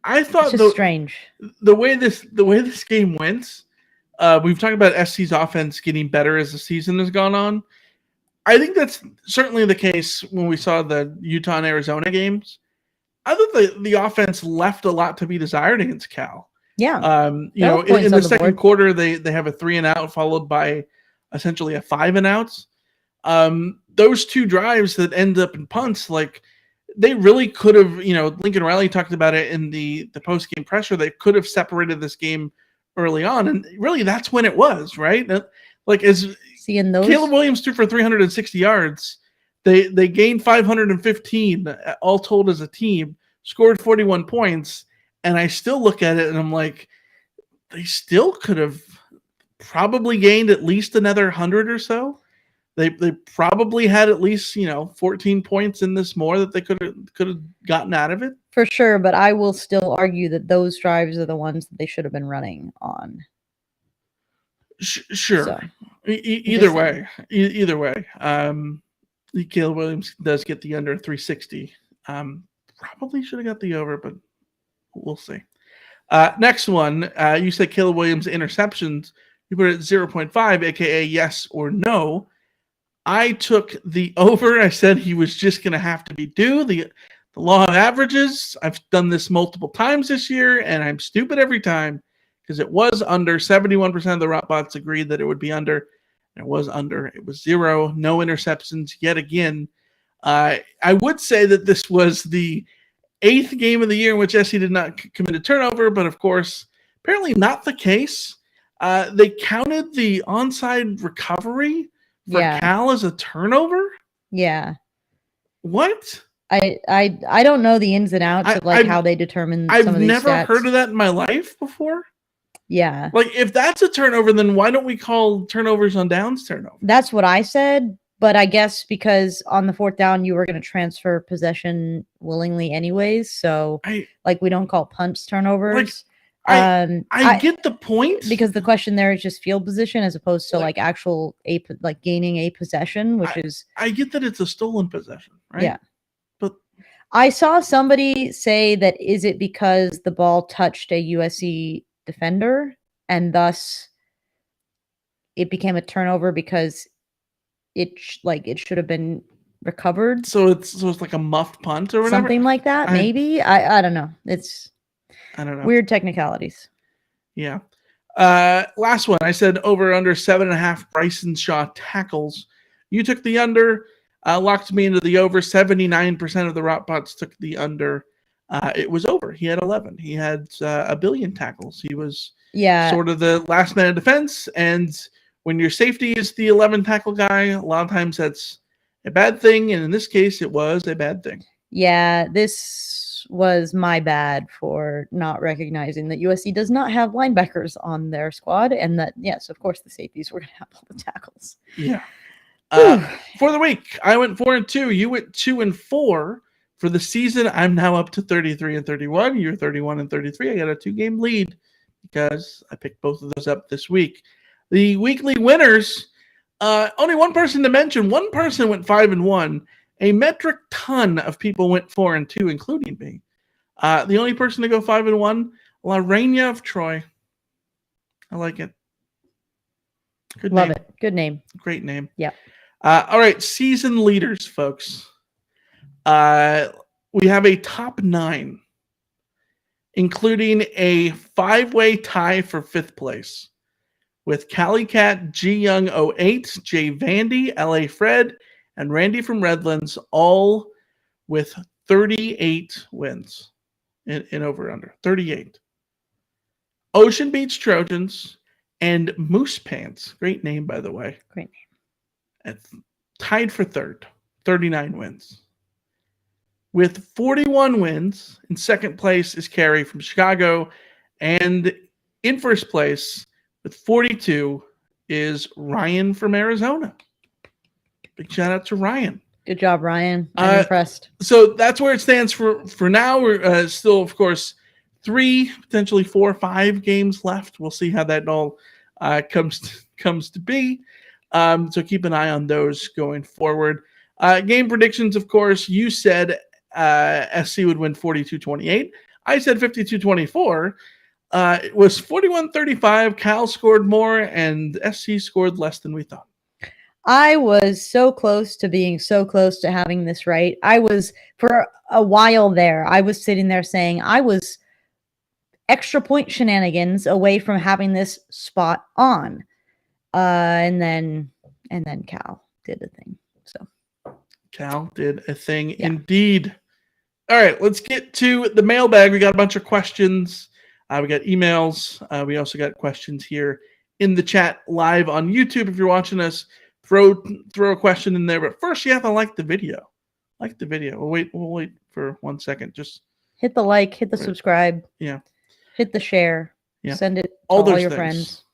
I thought it's just strange. The way this game went, we've talked about SC's offense getting better as the season has gone on. I think that's certainly the case when we saw the Utah and Arizona games. I thought the offense left a lot to be desired against Cal. Yeah. In the second quarter, they have a 3-and-out followed by essentially a 5-and-out. Those two drives that end up in punts, like, they really could have, Lincoln Riley talked about it in the post-game presser. They could have separated this game early on, and really that's when it was, right? Like, as Caleb Williams threw for 360 yards, they gained 515 all told as a team, scored 41 points, and I still look at it and I'm like, they still could have probably gained at least another 100 or so. They probably had at least 14 points in this more that they could have gotten out of it for sure. But I will still argue that those drives are the ones that they should have been running on. Sure. So, either way, Caleb Williams does get the under 360. Probably should have got the over, but we'll see. Next one, you said Caleb Williams interceptions. You put it at 0.5, aka yes or no. I took the over. I said he was just going to have to be due. The law of averages. I've done this multiple times this year, and I'm stupid every time because it was under. 71% of the Rotbots agreed that it would be under. And it was under. It was 0. No interceptions yet again. I would say that this was the 8th game of the year in which SC did not commit a turnover, but of course, apparently not the case. They counted the onside recovery for Cal as a turnover? Yeah. What? I don't know the ins and outs of how they determine some of these stats. I've never heard of that in my life before. Yeah. Like, if that's a turnover, then why don't we call turnovers on downs turnover? That's what I said, but I guess because on the 4th down, you were going to transfer possession willingly anyways, so we don't call punts turnovers. I get the point, because the question there is just field position as opposed to actual gaining a possession, which is I get that it's a stolen possession, right? Yeah. But I saw somebody say that is it because the ball touched a USC defender and thus it became a turnover because it should have been recovered. So it's like a muffed punt or whatever. Something like that, maybe. I don't know. I don't know. Weird technicalities. Yeah. Last one. I said over under 7.5 Bryson Shaw tackles. You took the under, locked me into the over. 79% of the Rotbots took the under. It was over. He had 11. He had a billion tackles. He was sort of the last man of defense. And when your safety is the 11 tackle guy, a lot of times that's a bad thing. And in this case, it was a bad thing. Yeah, this was my bad for not recognizing that USC does not have linebackers on their squad, and that, yes, of course, the safeties were going to have all the tackles. Yeah. For the week, I went 4-2. You went 2-4. For the season, I'm now up to 33-31. You're 31-33. I got a 2-game lead because I picked both of those up this week. The weekly winners, only one person to mention. One person went 5-1. A metric ton of people went 4-2, including me. The only person to go 5-1, La Reina of Troy. I like it. Good Love name. it. Good name. Great name. Yeah. All right, season leaders, folks. We have a top 9, including a 5-way tie for 5th place with Cali Cat, G Young 08, Jay Vandy, LA Fred, and Randy from Redlands, all with 38 wins in over-under. 38. Ocean Beach Trojans and Moose Pants. Great name, by the way. Great at tied for third, 39 wins. With 41 wins, in second place is Carey from Chicago, and in first place with 42 is Ryan from Arizona. Big shout out to Ryan. Good job, Ryan. I'm impressed. So that's where it stands for now. We're still, of course, 3, potentially 4, 5 games left. We'll see how that all comes to be. So keep an eye on those going forward. Game predictions, of course, you said SC would win 42-28. I said 52-24. It was 41-35. Cal scored more, and SC scored less than we thought. I was so close to being so close to having this right. I was, for a while there, I was sitting there saying I was extra point shenanigans away from having this spot on. And then Cal did a thing. So Cal did a thing indeed. All right, let's get to the mailbag. We got a bunch of questions. We got emails. We also got questions here in the chat live on YouTube. If you're watching us, throw a question in there. But first, you have to like the video. Like the video. We'll wait for 1 second. Just hit the like, hit the subscribe. Yeah. Hit the share. Yeah. Send it to all your things. friends.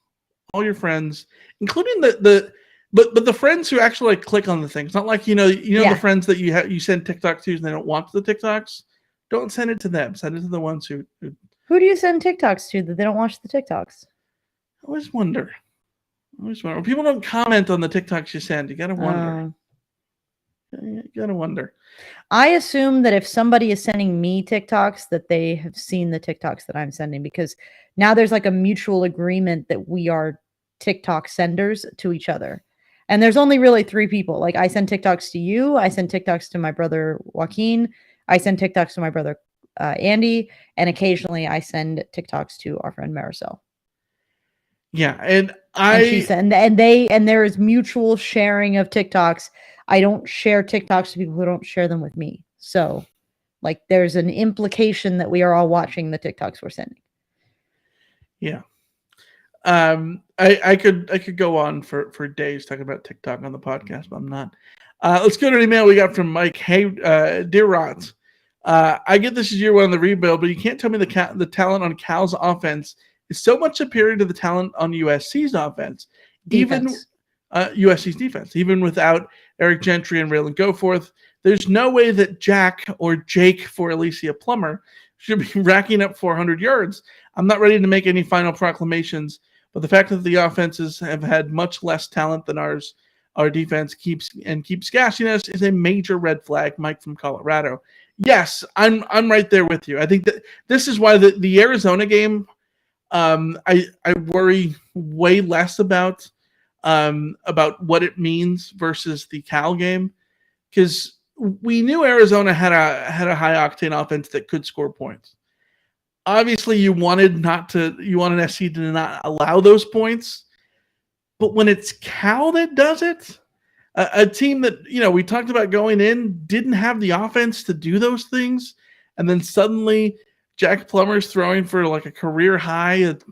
All your friends, including but the friends who actually click on the things. Not like the friends that you send TikTok to and they don't want the TikToks. Don't send it to them. Send it to the ones who do you send TikToks to that they don't watch the TikToks? I always wonder. When people don't comment on the TikToks you send, you gotta wonder. You gotta wonder. I assume that if somebody is sending me TikToks, that they have seen the TikToks that I'm sending, because now there's like a mutual agreement that we are TikTok senders to each other. And there's only really 3 people. Like, I send TikToks to you. I send TikToks to my brother, Joaquin. I send TikToks to my brother, Andy. And occasionally I send TikToks to our friend Marisol. Yeah. And there is mutual sharing of TikToks. I don't share TikToks to people who don't share them with me. So, like, there's an implication that we are all watching the TikToks we're sending. Yeah. I could go on for days talking about TikTok on the podcast, but I'm not. Let's go to an email we got from Mike. Hey, dear Rods, I get this is year 1 of the rebuild, but you can't tell me the talent on Cal's offense is so much superior to the talent on USC's offense. Defense. Even USC's defense, even without Eric Gentry and Raylan Goforth, there's no way that Jack or Jake for Alicia Plummer should be racking up 400 yards. I'm not ready to make any final proclamations, but the fact that the offenses have had much less talent than ours, our defense keeps gashing us, is a major red flag. Mike from Colorado. Yes, I'm right there with you. I think that this is why the Arizona game, I worry way less about what it means versus the Cal game, because we knew Arizona had a high octane offense that could score points. Obviously, you wanted SC to not allow those points, but when it's Cal that does it, a team that we talked about going in didn't have the offense to do those things, and then suddenly Jack Plummer's throwing for like a career high at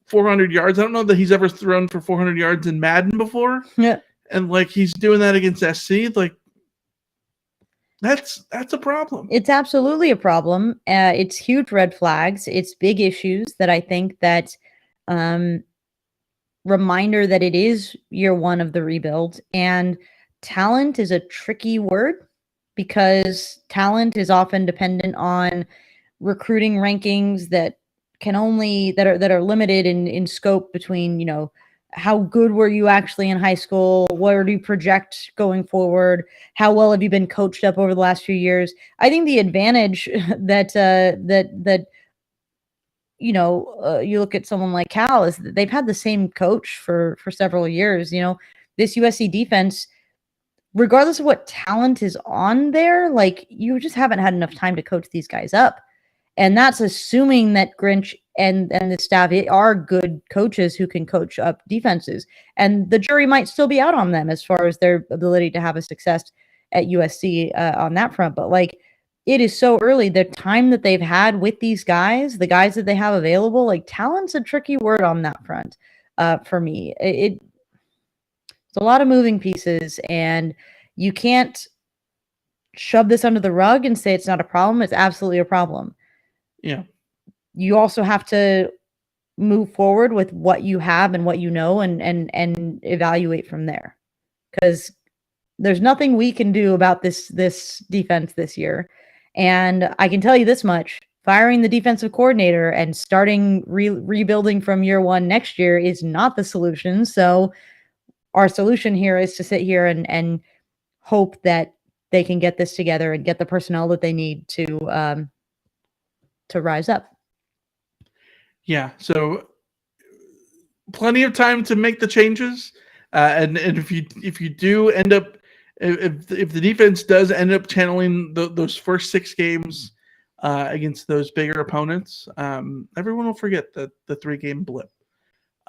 400 yards. I don't know that he's ever thrown for 400 yards in Madden before. Yeah, and like he's doing that against SC, like. That's a problem. It's absolutely a problem. It's huge red flags. It's big issues that I think that reminder that it is year 1 of the rebuild, and talent is a tricky word because talent is often dependent on recruiting rankings that are limited in scope between, how good were you actually in high school? Where do you project going forward? How well have you been coached up over the last few years? I think the advantage that you look at someone like Cal is that they've had the same coach for several years. This USC defense, regardless of what talent is on there, like, you just haven't had enough time to coach these guys up. And that's assuming that Grinch and the staff are good coaches who can coach up defenses. And the jury might still be out on them as far as their ability to have a success at USC on that front. But, like, it is so early. The time that they've had with these guys, the guys that they have available, like, talent's a tricky word on that front for me. It's a lot of moving pieces, and you can't shove this under the rug and say it's not a problem. It's absolutely a problem. Yeah. You also have to move forward with what you have and what you know, and evaluate from there, because there's nothing we can do about this defense this year. And I can tell you this much: firing the defensive coordinator and starting rebuilding from year one next year is not the solution. So our solution here is to sit here and hope that they can get this together and get the personnel that they need to rise up. Yeah. So plenty of time to make the changes. And if you do end up, if the defense does end up channeling those first 6 games against those bigger opponents, everyone will forget the 3-game blip.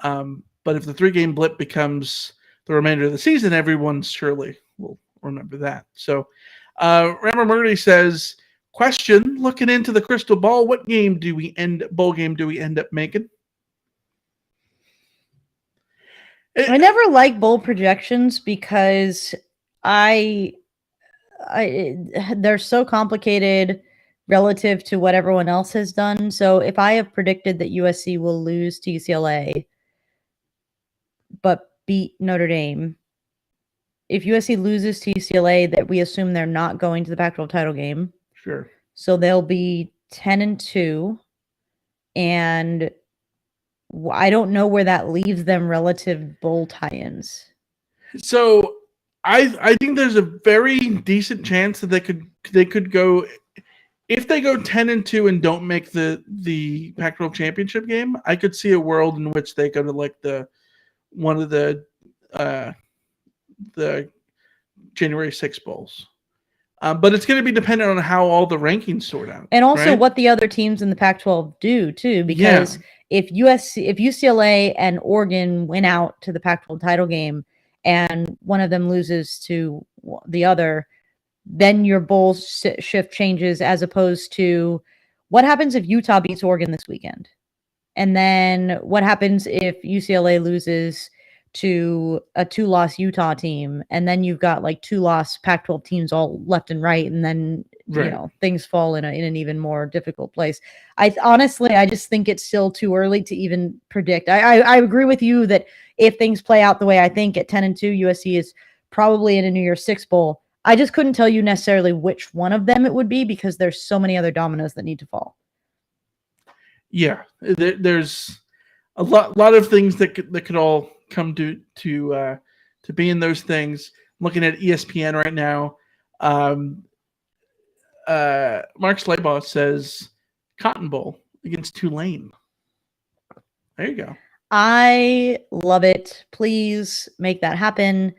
But if the 3-game blip becomes the remainder of the season, everyone surely will remember that. So Rammer Murray says, question, looking into the crystal ball, what bowl game do we end up making? I never like bowl projections because they're so complicated relative to what everyone else has done. So if I have predicted that USC will lose to UCLA but beat Notre Dame, if USC loses to UCLA, that we assume they're not going to the Pac-12 title game. Sure. So they'll be 10-2, and I don't know where that leaves them relative bowl tie-ins. So I think there's a very decent chance that they could go, if they go 10-2 and don't make the Pac-12 championship game. I could see a world in which they go to like one of the January 6 bowls. But it's going to be dependent on how all the rankings sort out, and also right? what the other teams in the Pac-12 do too. Because if UCLA and Oregon win out to the Pac-12 title game, and one of them loses to the other, then your bowl shift changes, as opposed to what happens if Utah beats Oregon this weekend, and then what happens if UCLA loses to a 2-loss Utah team, and then you've got like 2-loss Pac-12 teams all left and right, and then things fall in an even more difficult place. I just think it's still too early to even predict. I agree with you that if things play out the way I think, at 10-2, USC is probably in a New Year's 6 bowl. I just couldn't tell you necessarily which one of them it would be, because there's so many other dominoes that need to fall. Yeah, there's a lot of things that could all come to be in those things. I'm looking at ESPN right now. Mark Slaybaugh says Cotton Bowl against Tulane. There you go. I love it. Please make that happen.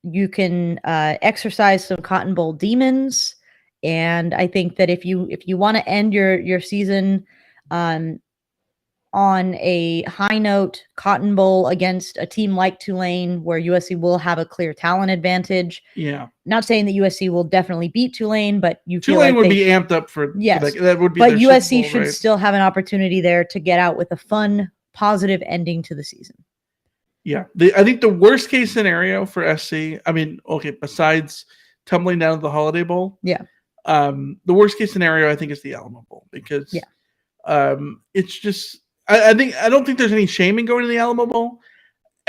You can exercise some Cotton Bowl demons, and I think that if you want to end your season on a high note, Cotton Bowl against a team like Tulane, where USC will have a clear talent advantage. Yeah. Not saying that USC will definitely beat Tulane, but Tulane would be amped up for that would be. But USC should still have an opportunity there to get out with a fun, positive ending to the season. Yeah, I think the worst case scenario for SC, besides tumbling down to the Holiday Bowl, the worst case scenario I think is the Alamo Bowl, because it's just I don't think there's any shame in going to the Alamo Bowl.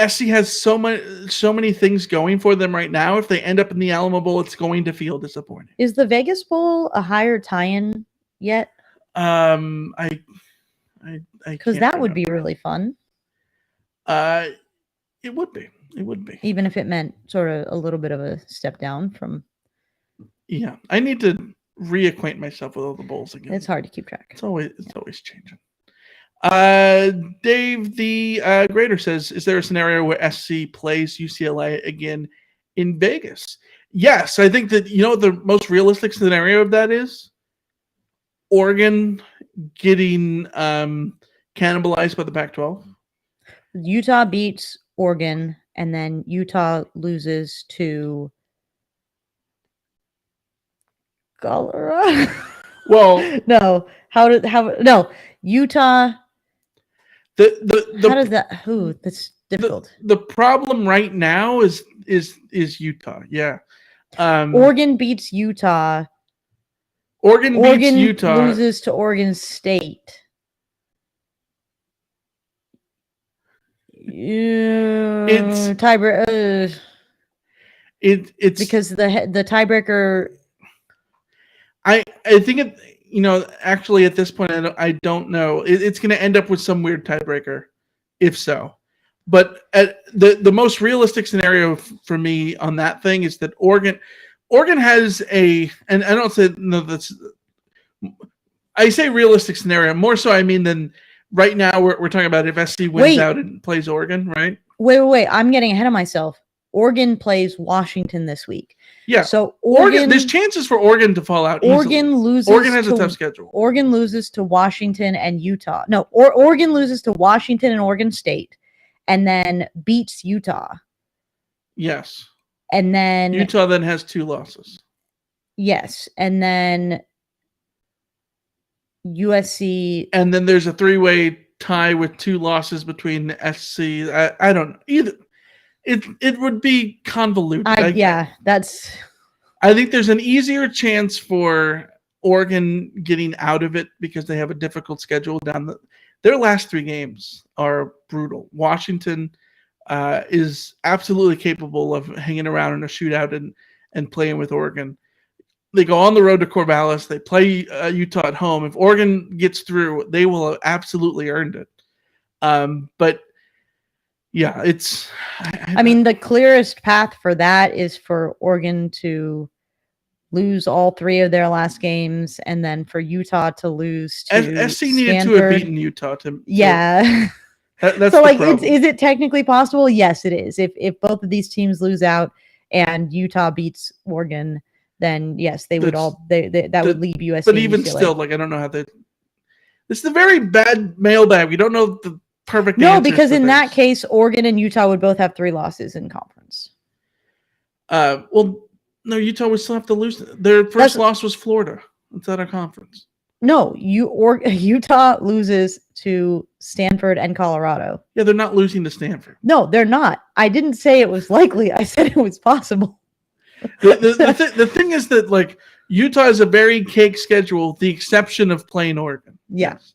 SC has so many things going for them right now. If they end up in the Alamo Bowl, it's going to feel disappointing. Is the Vegas Bowl a higher tie-in yet? I because that would be really fun. It would be. Even if it meant sort of a little bit of a step down from. Yeah, I need to reacquaint myself with all the bowls again. It's hard to keep track. It's always changing. Dave the Grader says, is there a scenario where SC plays UCLA again in Vegas? Yes, I think that the most realistic scenario of that is Oregon getting cannibalized by the Pac-12. Utah beats Oregon, and then Utah loses to Colorado. Well, no. No, Utah. How does that? Who? That's difficult. The problem right now is Utah. Yeah. Oregon beats Utah. Oregon beats Utah. Loses to Oregon State. It's tiebreaker. It's because the tiebreaker. I think it. Actually, at this point, I don't know. It's going to end up with some weird tiebreaker, if so. But the most realistic scenario for me on that thing is that Oregon has and I don't say no. I say realistic scenario more so. I mean, than right now we're talking about if SC wins out and plays Oregon, right? Wait! I'm getting ahead of myself. Oregon plays Washington this week. Yeah. So Oregon, there's chances for Oregon to fall out. Oregon loses. Oregon has a tough schedule. Oregon loses to Washington and Utah. No, Oregon loses to Washington and Oregon State, and then beats Utah. Yes. And then Utah then has 2 losses. Yes, and then USC. And then there's a 3-way tie with 2 losses between SC. I don't know either. It would be convoluted. I think there's an easier chance for Oregon getting out of it because they have a difficult schedule their last 3 games are brutal. Washington is absolutely capable of hanging around in a shootout and playing with Oregon. They go on the road to Corvallis. They play Utah at home. If Oregon gets through, they will have absolutely earned it. But yeah, it's. I mean, the clearest path for that is for Oregon to lose all 3 of their last games, and then for Utah to lose to SC needed to have beaten Utah to. Yeah. That's so is it technically possible? Yes, it is. If both of these teams lose out and Utah beats Oregon, then yes, they would that would leave USC. But even still, I don't know how they. This is a very bad mailbag. We don't know the perfect. No, because in that case, Oregon and Utah would both have 3 losses in conference. Well, no, Utah would still have to lose. Their first loss was Florida. It's out of conference. No, Utah loses to Stanford and Colorado. Yeah, they're not losing to Stanford. No, they're not. I didn't say it was likely. I said it was possible. The thing is that Utah has a very cake schedule, with the exception of playing Oregon. Yes.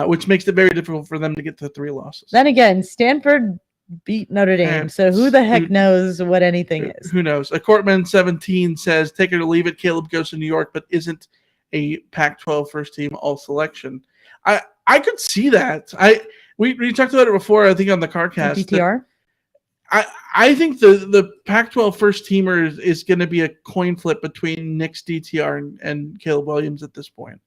Which makes it very difficult for them to get to 3 losses. Then again, Stanford beat Notre Dame, so who the heck knows what anything is? Who knows? A Courtman 17 says, "Take it or leave it. Caleb goes to New York, but isn't a Pac-12 first team all selection." I could see that. We talked about it before. I think on the CarCast. DTR. I think the Pac-12 first teamer is going to be a coin flip between Nick's DTR and Caleb Williams at this point.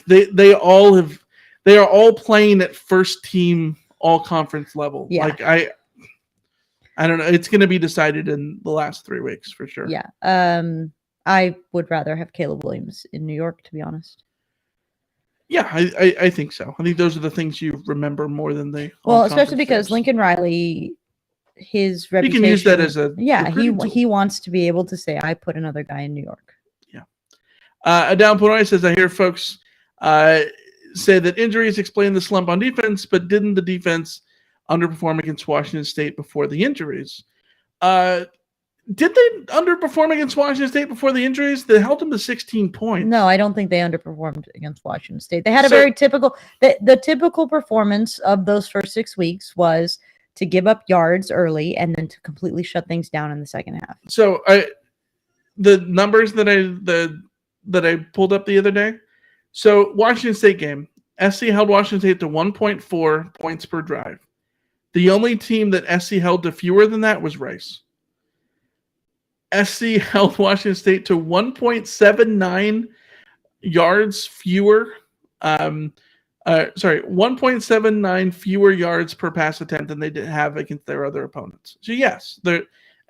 They are all playing at first team all conference level. Yeah. I don't know. It's going to be decided in the last 3 weeks for sure. Yeah. I would rather have Caleb Williams in New York, to be honest. Yeah, I think so. I think those are the things you remember more than they. Well, especially because Lincoln Riley, his reputation. He can use that as a. Yeah, he wants to be able to say, "I put another guy in New York." Yeah. Adele Penoy says, "I hear folks say that injuries explain the slump on defense, but didn't the defense underperform against Washington State before the injuries?" Did they underperform against Washington State before the injuries? They held them to 16 points. No, I don't think they underperformed against Washington State. They had a very typical the typical performance of those first 6 weeks was to give up yards early and then to completely shut things down in the second half. So the numbers that I pulled up the other day. So Washington State game, SC held Washington State to 1.4 points per drive. The only team that SC held to fewer than that was Rice. SC held Washington State to 1.79 yards fewer. 1.79 fewer yards per pass attempt than they did have against their other opponents. So yes, the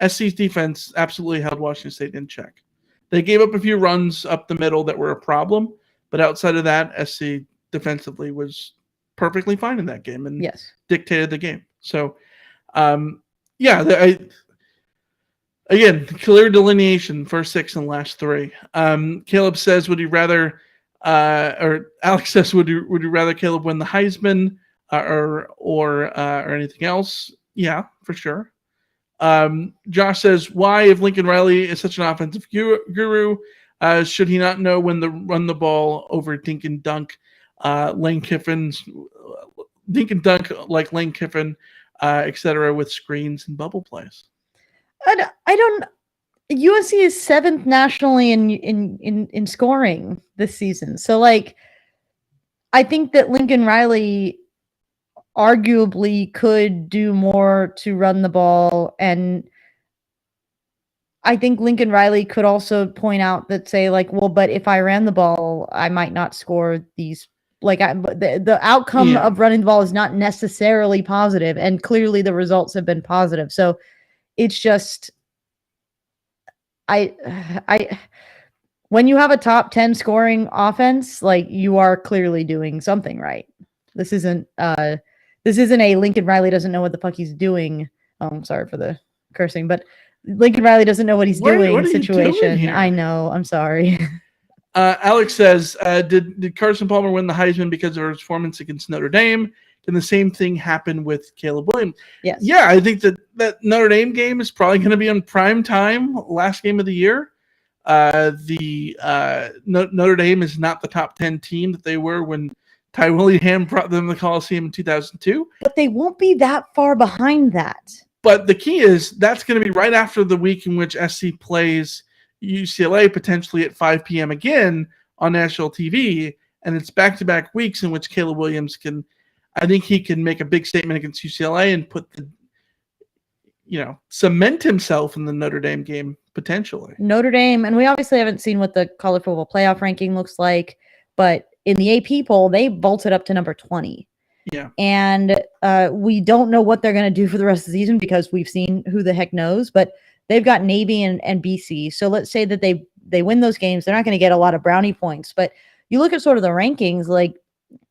SC's defense absolutely held Washington State in check. They gave up a few runs up the middle that were a problem, but outside of that, SC defensively was perfectly fine in that game and dictated the game. So, again, clear delineation, first 6 and last 3. Caleb says, would you rather, or Alex says, would you rather Caleb win the Heisman or anything else. Yeah, for sure. Josh says, why, if Lincoln Riley is such an offensive guru, should he not know when to run the ball over dink and dunk? Lane Kiffin's dink and dunk like Lane Kiffin, etc., with screens and bubble plays. I don't. USC is 7th nationally in scoring this season, so like, I think that Lincoln Riley arguably could do more to run the ball, and I think Lincoln Riley could also point out that, say, like, well, but if I ran the ball, I might not score these. Like, the outcome of running the ball is not necessarily positive, and clearly the results have been positive. So it's just, when you have a top 10 scoring offense, like, you are clearly doing something right. This isn't a Lincoln Riley doesn't know what the fuck he's doing. Oh, I'm sorry for the cursing, but Lincoln Riley doesn't know what he's doing situation. I know. I'm sorry. Alex says, did Carson Palmer win the Heisman because of her performance against Notre Dame? Can the same thing happen with Caleb Williams? Yes. Yeah, I think that Notre Dame game is probably going to be on prime time, last game of the year. Notre Dame is not the top 10 team that they were when Ty Willingham brought them to the Coliseum in 2002. But they won't be that far behind that. But the key is that's going to be right after the week in which SC plays UCLA, potentially at 5 p.m. again on national TV. And it's back-to-back weeks in which Caleb Williams I think he can make a big statement against UCLA and cement himself in the Notre Dame game potentially. Notre Dame, and we obviously haven't seen what the college football playoff ranking looks like, but in the AP poll, they vaulted up to number 20. Yeah. And we don't know what they're going to do for the rest of the season because we've seen who the heck knows, but they've got Navy and BC. So let's say that they win those games. They're not going to get a lot of brownie points, but you look at sort of the rankings, like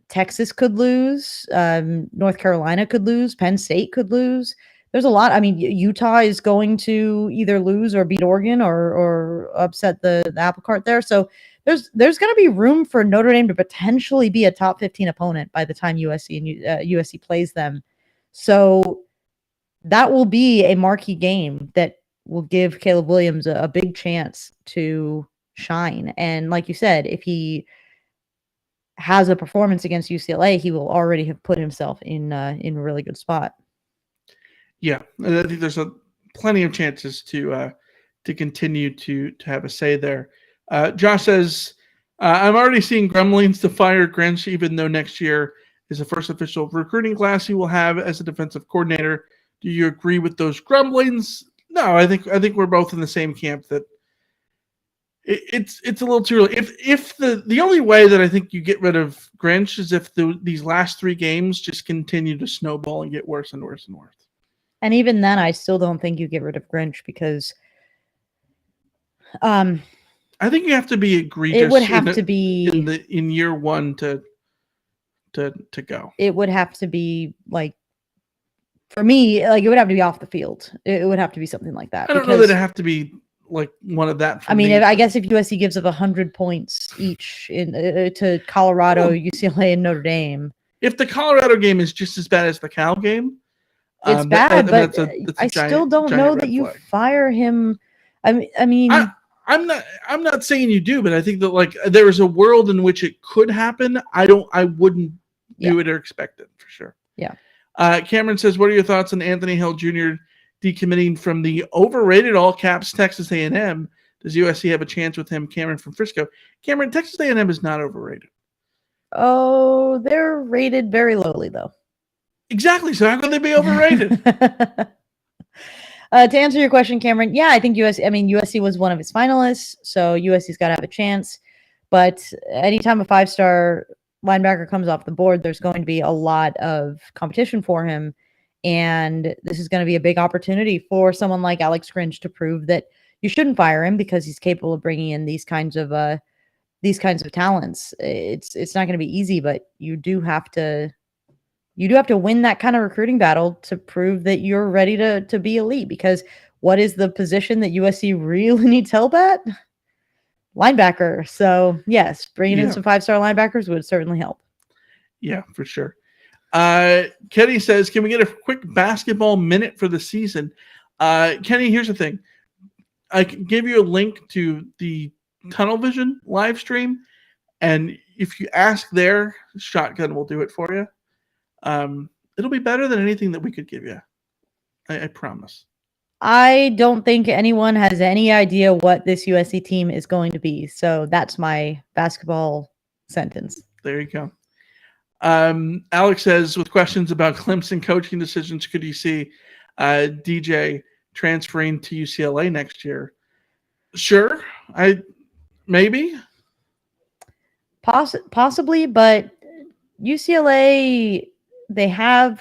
Texas could lose, North Carolina could lose, Penn State could lose. There's a lot. I mean, Utah is going to either lose or beat Oregon or upset the apple cart there. So there's going to be room for Notre Dame to potentially be a top 15 opponent by the time USC plays them. So that will be a marquee game that will give Caleb Williams a big chance to shine. And like you said, if he has a performance against UCLA, he will already have put himself in a really good spot. Yeah, I think there's plenty of chances to continue to have a say there. Josh says, I'm already seeing grumblings to fire Grinch, even though next year is the first official recruiting class he will have as a defensive coordinator. Do you agree with those grumblings? No, I think we're both in the same camp that it's a little too early. If the only way that I think you get rid of Grinch is if these last 3 games just continue to snowball and get worse and worse and worse. And even then, I still don't think you get rid of Grinch because I think you have to be egregious. It would have to be in year 1 to go. It would have to be like, for me, like, it would have to be off the field. It would have to be something like that. I don't know that it have to be like one of that. I mean, I guess if USC gives up 100 points each to Colorado, UCLA, and Notre Dame. If the Colorado game is just as bad as the Cal game, it's bad, but I still don't know that you fire him. I mean, I'm not saying you do, but I think that, like, there is a world in which it could happen. I wouldn't do it or expect it for sure. Yeah. Cameron says, what are your thoughts on Anthony Hill Jr. decommitting from the overrated all caps Texas A&M? Does USC have a chance with him? Cameron from Frisco. Cameron, Texas A&M is not overrated. Oh, they're rated very lowly though. Exactly. So how could they be overrated? To answer your question, Cameron, yeah, I think USC was one of its finalists, so USC's got to have a chance. But anytime a 5-star linebacker comes off the board, there's going to be a lot of competition for him. And this is going to be a big opportunity for someone like Alex Grinch to prove that you shouldn't fire him because he's capable of bringing in these kinds of talents. It's not going to be easy, but you do have to win that kind of recruiting battle to prove that you're ready to be elite. Because what is the position that USC really needs help at? Linebacker. So yes, bringing in some 5-star linebackers would certainly help. Yeah, for sure. Kenny says, can we get a quick basketball minute for the season? Kenny, here's the thing. I can give you a link to the Tunnel Vision live stream, and if you ask there, Shotgun will do it for you. It'll be better than anything that we could give you. I promise. I don't think anyone has any idea what this USC team is going to be. So that's my basketball sentence. There you go. Alex says, with questions about Clemson coaching decisions, could you see DJ transferring to UCLA next year? Sure. Maybe. Possibly, but UCLA, they have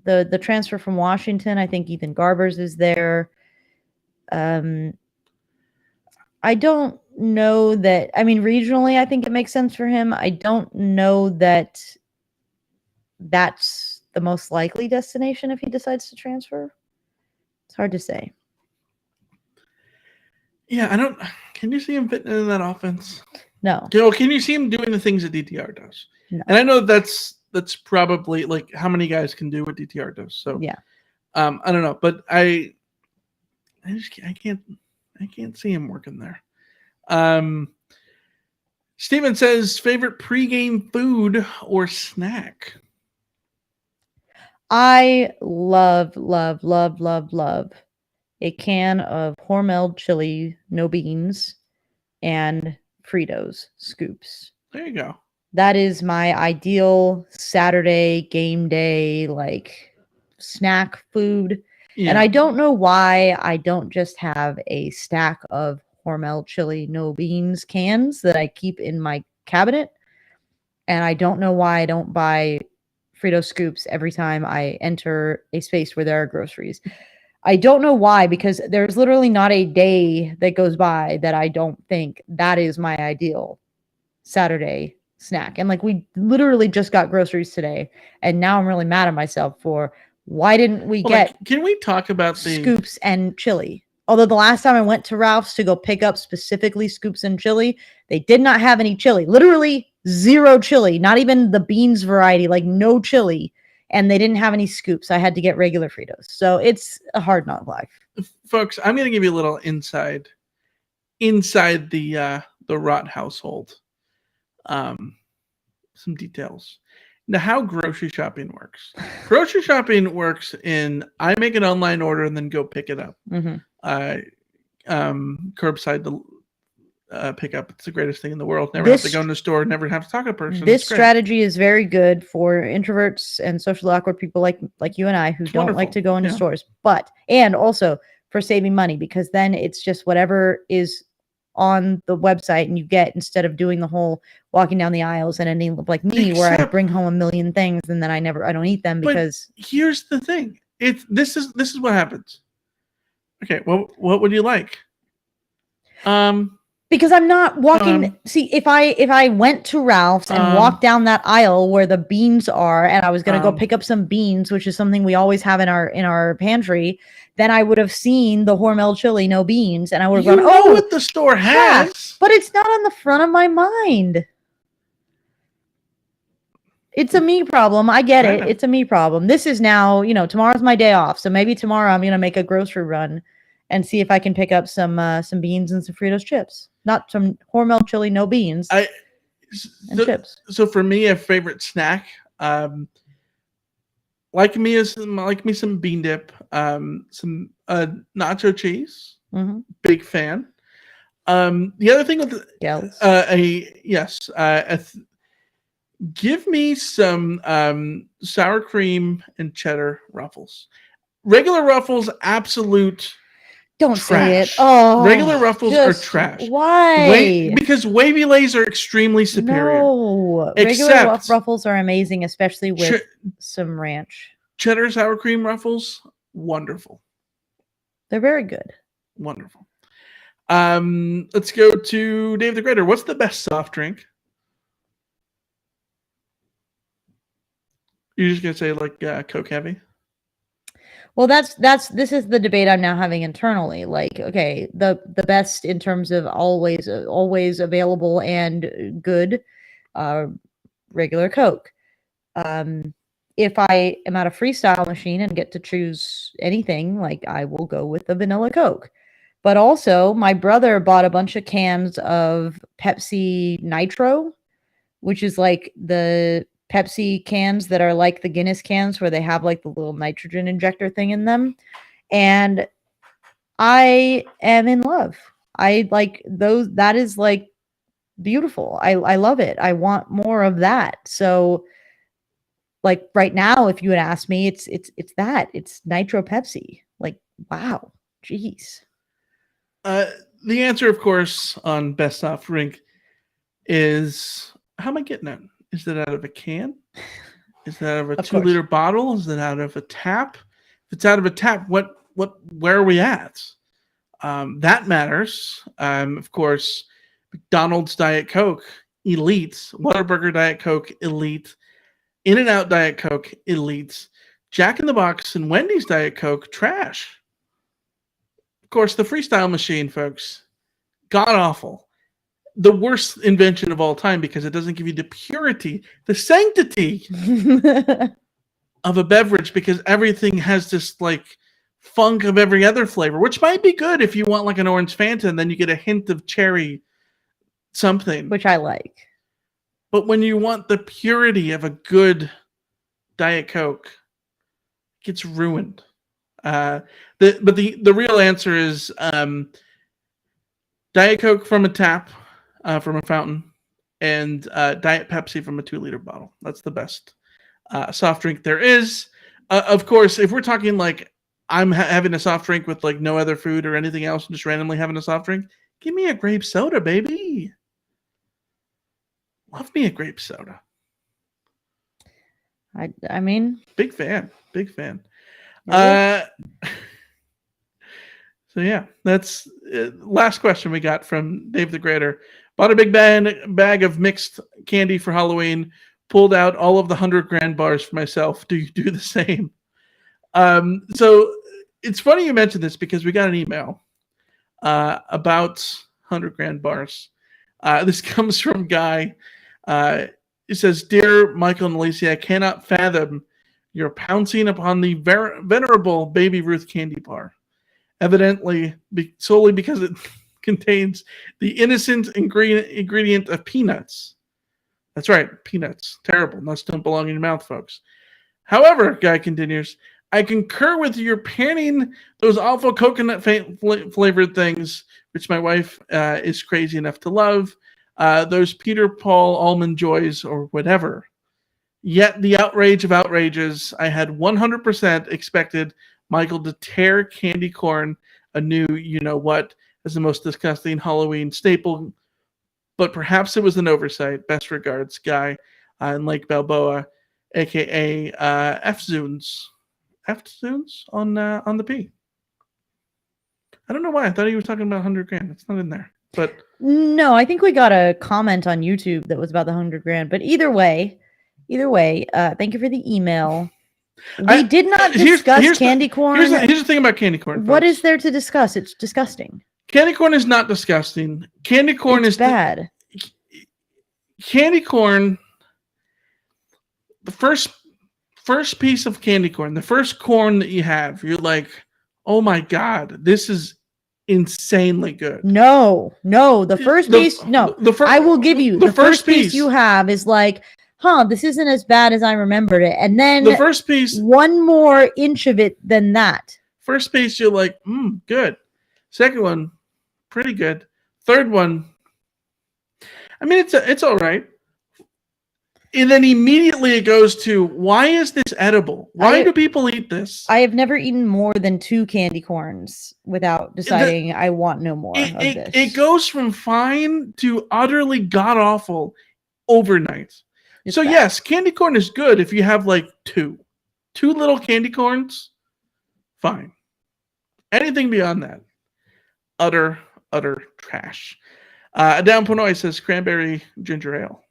the transfer from Washington. I think Ethan Garbers is there. I don't know that. I mean, regionally, I think it makes sense for him. I don't know that that's the most likely destination if he decides to transfer. It's hard to say. Yeah, can you see him fitting in that offense? No. Can you see him doing the things that DTR does? No. And I know that's probably like how many guys can do what DTR does. So yeah. I don't know, but I can't see him working there. Steven says, favorite pregame food or snack? I love a can of Hormel chili, no beans, and Fritos scoops. There you go. That is my ideal Saturday game day, like snack food. Yeah. And I don't know why I don't just have a stack of Hormel chili, no beans cans that I keep in my cabinet. And I don't know why I don't buy Frito scoops every time I enter a space where there are groceries. I don't know why, because there's literally not a day that goes by that I don't think that is my ideal Saturday snack. And like, we literally just got groceries today, and now I'm really mad at myself for why didn't we get can we talk about the scoops and chili? Although the last time I went to Ralph's to go pick up specifically scoops and chili, they did not have any chili. Literally zero chili, not even the beans variety, like no chili. And they didn't have any scoops. I had to get regular Fritos. So it's a hard knock life. Folks, I'm going to give you a little inside the Rott household. Some details. Now, how grocery shopping works. Grocery shopping works in I make an online order and then go pick it up. Mm-hmm. Curbside pickup. It's the greatest thing in the world. Never have to go in the store. Never have to talk to a person. This strategy is very good for introverts and socially awkward people like you and I who don't like to go into stores. And also for saving money, because then it's just whatever is on the website and you get, instead of doing the whole walking down the aisles and ending up like me, where I bring home a million things and then I don't eat them because. But here's the thing. This is what happens. Okay, well, what would you like? Because I'm not walking. See, if I went to Ralph's and walked down that aisle where the beans are, and I was going to go pick up some beans, which is something we always have in our pantry, then I would have seen the Hormel chili, no beans, and I would have gone, "Oh, what the store has." Yeah, but it's not on the front of my mind. It's a me problem. I get it. It's a me problem. This is now, tomorrow's my day off, so maybe tomorrow I'm going to make a grocery run and see if I can pick up some beans and some Fritos chips. Not some Hormel chili, no beans, and chips. So for me, a favorite snack, like me some bean dip, some nacho cheese. Mm-hmm. Big fan. The other thing with give me some sour cream and cheddar Ruffles. Regular Ruffles, absolute. Don't trash. Say it. Oh, regular Ruffles are trash. Why? Because Wavy Lays are extremely superior. No, regular Ruffles are amazing, especially with some ranch. Cheddar sour cream Ruffles, wonderful. They're very good. Wonderful. Let's go to Dave the Grader. What's the best soft drink? You're just gonna say like Coke Heavy? Well, this is the debate I'm now having internally. Like, okay, the best in terms of always available and good, regular Coke. If I am at a freestyle machine and get to choose anything, like I will go with the vanilla Coke. But also, my brother bought a bunch of cans of Pepsi Nitro, which is like the Pepsi cans that are like the Guinness cans where they have like the little nitrogen injector thing in them. And I am in love. I like those. That is like beautiful. I love it. I want more of that. So like right now, if you had asked me, it's that. It's Nitro Pepsi. Like, wow. Jeez. The answer, of course, on best soft drink is, how am I getting it? Is it out of a can? Is it out of a 2-liter bottle? Is it out of a tap? If it's out of a tap, where are we at? That matters. Of course, McDonald's Diet Coke, elite. Whataburger Diet Coke, elite. In-N-Out Diet Coke, elite. Jack in the Box and Wendy's Diet Coke, trash. Of course, the freestyle machine, folks, god awful. The worst invention of all time because it doesn't give you the purity, the sanctity of a beverage, because everything has this like funk of every other flavor, which might be good if you want like an orange Fanta and then you get a hint of cherry something. Which I like. But when you want the purity of a good Diet Coke, it gets ruined. The real answer is Diet Coke from a tap, from a fountain, and Diet Pepsi from a 2-liter bottle. That's the best soft drink there is. Of course, if we're talking like I'm having a soft drink with like no other food or anything else, and just randomly having a soft drink, give me a grape soda, baby. Love me a grape soda. I mean, big fan. Really? So yeah, that's last question we got from Dave the Greater. Bought a big bag of mixed candy for Halloween. Pulled out all of the 100 grand bars for myself. Do you do the same? So it's funny you mentioned this because we got an email about 100 grand bars. This comes from Guy. It says, "Dear Michael and Alicia, I cannot fathom your pouncing upon the venerable Baby Ruth candy bar. Evidently, solely because it contains the innocent ingredient of peanuts." That's right, peanuts. Terrible. Nuts don't belong in your mouth, folks. However, Guy continues, "I concur with your panning those awful coconut flavored things, which my wife is crazy enough to love. Those Peter Paul almond joys or whatever. Yet the outrage of outrages, I had 100% expected Michael to tear candy corn a new you-know-what as the most disgusting Halloween staple. But perhaps it was an oversight. Best regards, Guy in Lake Balboa, a.k.a. F-Zunes. F-Zunes on the P. I don't know why. I thought he was talking about 100 grand. It's not in there. But no, I think we got a comment on YouTube that was about the 100 grand. But either way, thank you for the email. We did not discuss candy corn. Here's the thing about candy corn. What is there to discuss? It's disgusting. Candy corn is not disgusting. Candy corn is bad. Candy corn. The first piece of candy corn, the first corn that you have, you're like, oh my god, this is insanely good. No. The first piece, no. I will give you the first piece you have is like, this isn't as bad as I remembered it. And then the first piece, one more inch of it than that. First piece, you're like, good. Second one, pretty good. Third one, I mean, it's all right. And then immediately it goes to, why is this edible? Why do people eat this? I have never eaten more than 2 candy corns without deciding I want no more of this. It goes from fine to utterly god-awful overnight. It's bad. Yes, candy corn is good if you have like 2 little candy corns, fine. Anything beyond that, utter trash. Down Pinoy says cranberry ginger ale.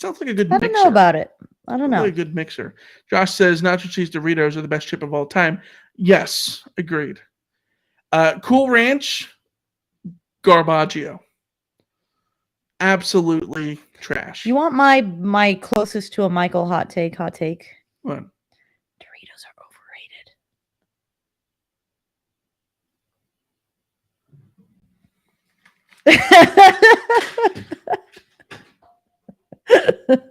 Sounds like a good mixer. I don't know about it. I don't know. Really a good mixer. Josh says nacho cheese Doritos are the best chip of all time. Yes, agreed. Cool Ranch, Garbaggio. Absolutely trash. You want my closest to a Michael hot take? What? Doritos are overrated.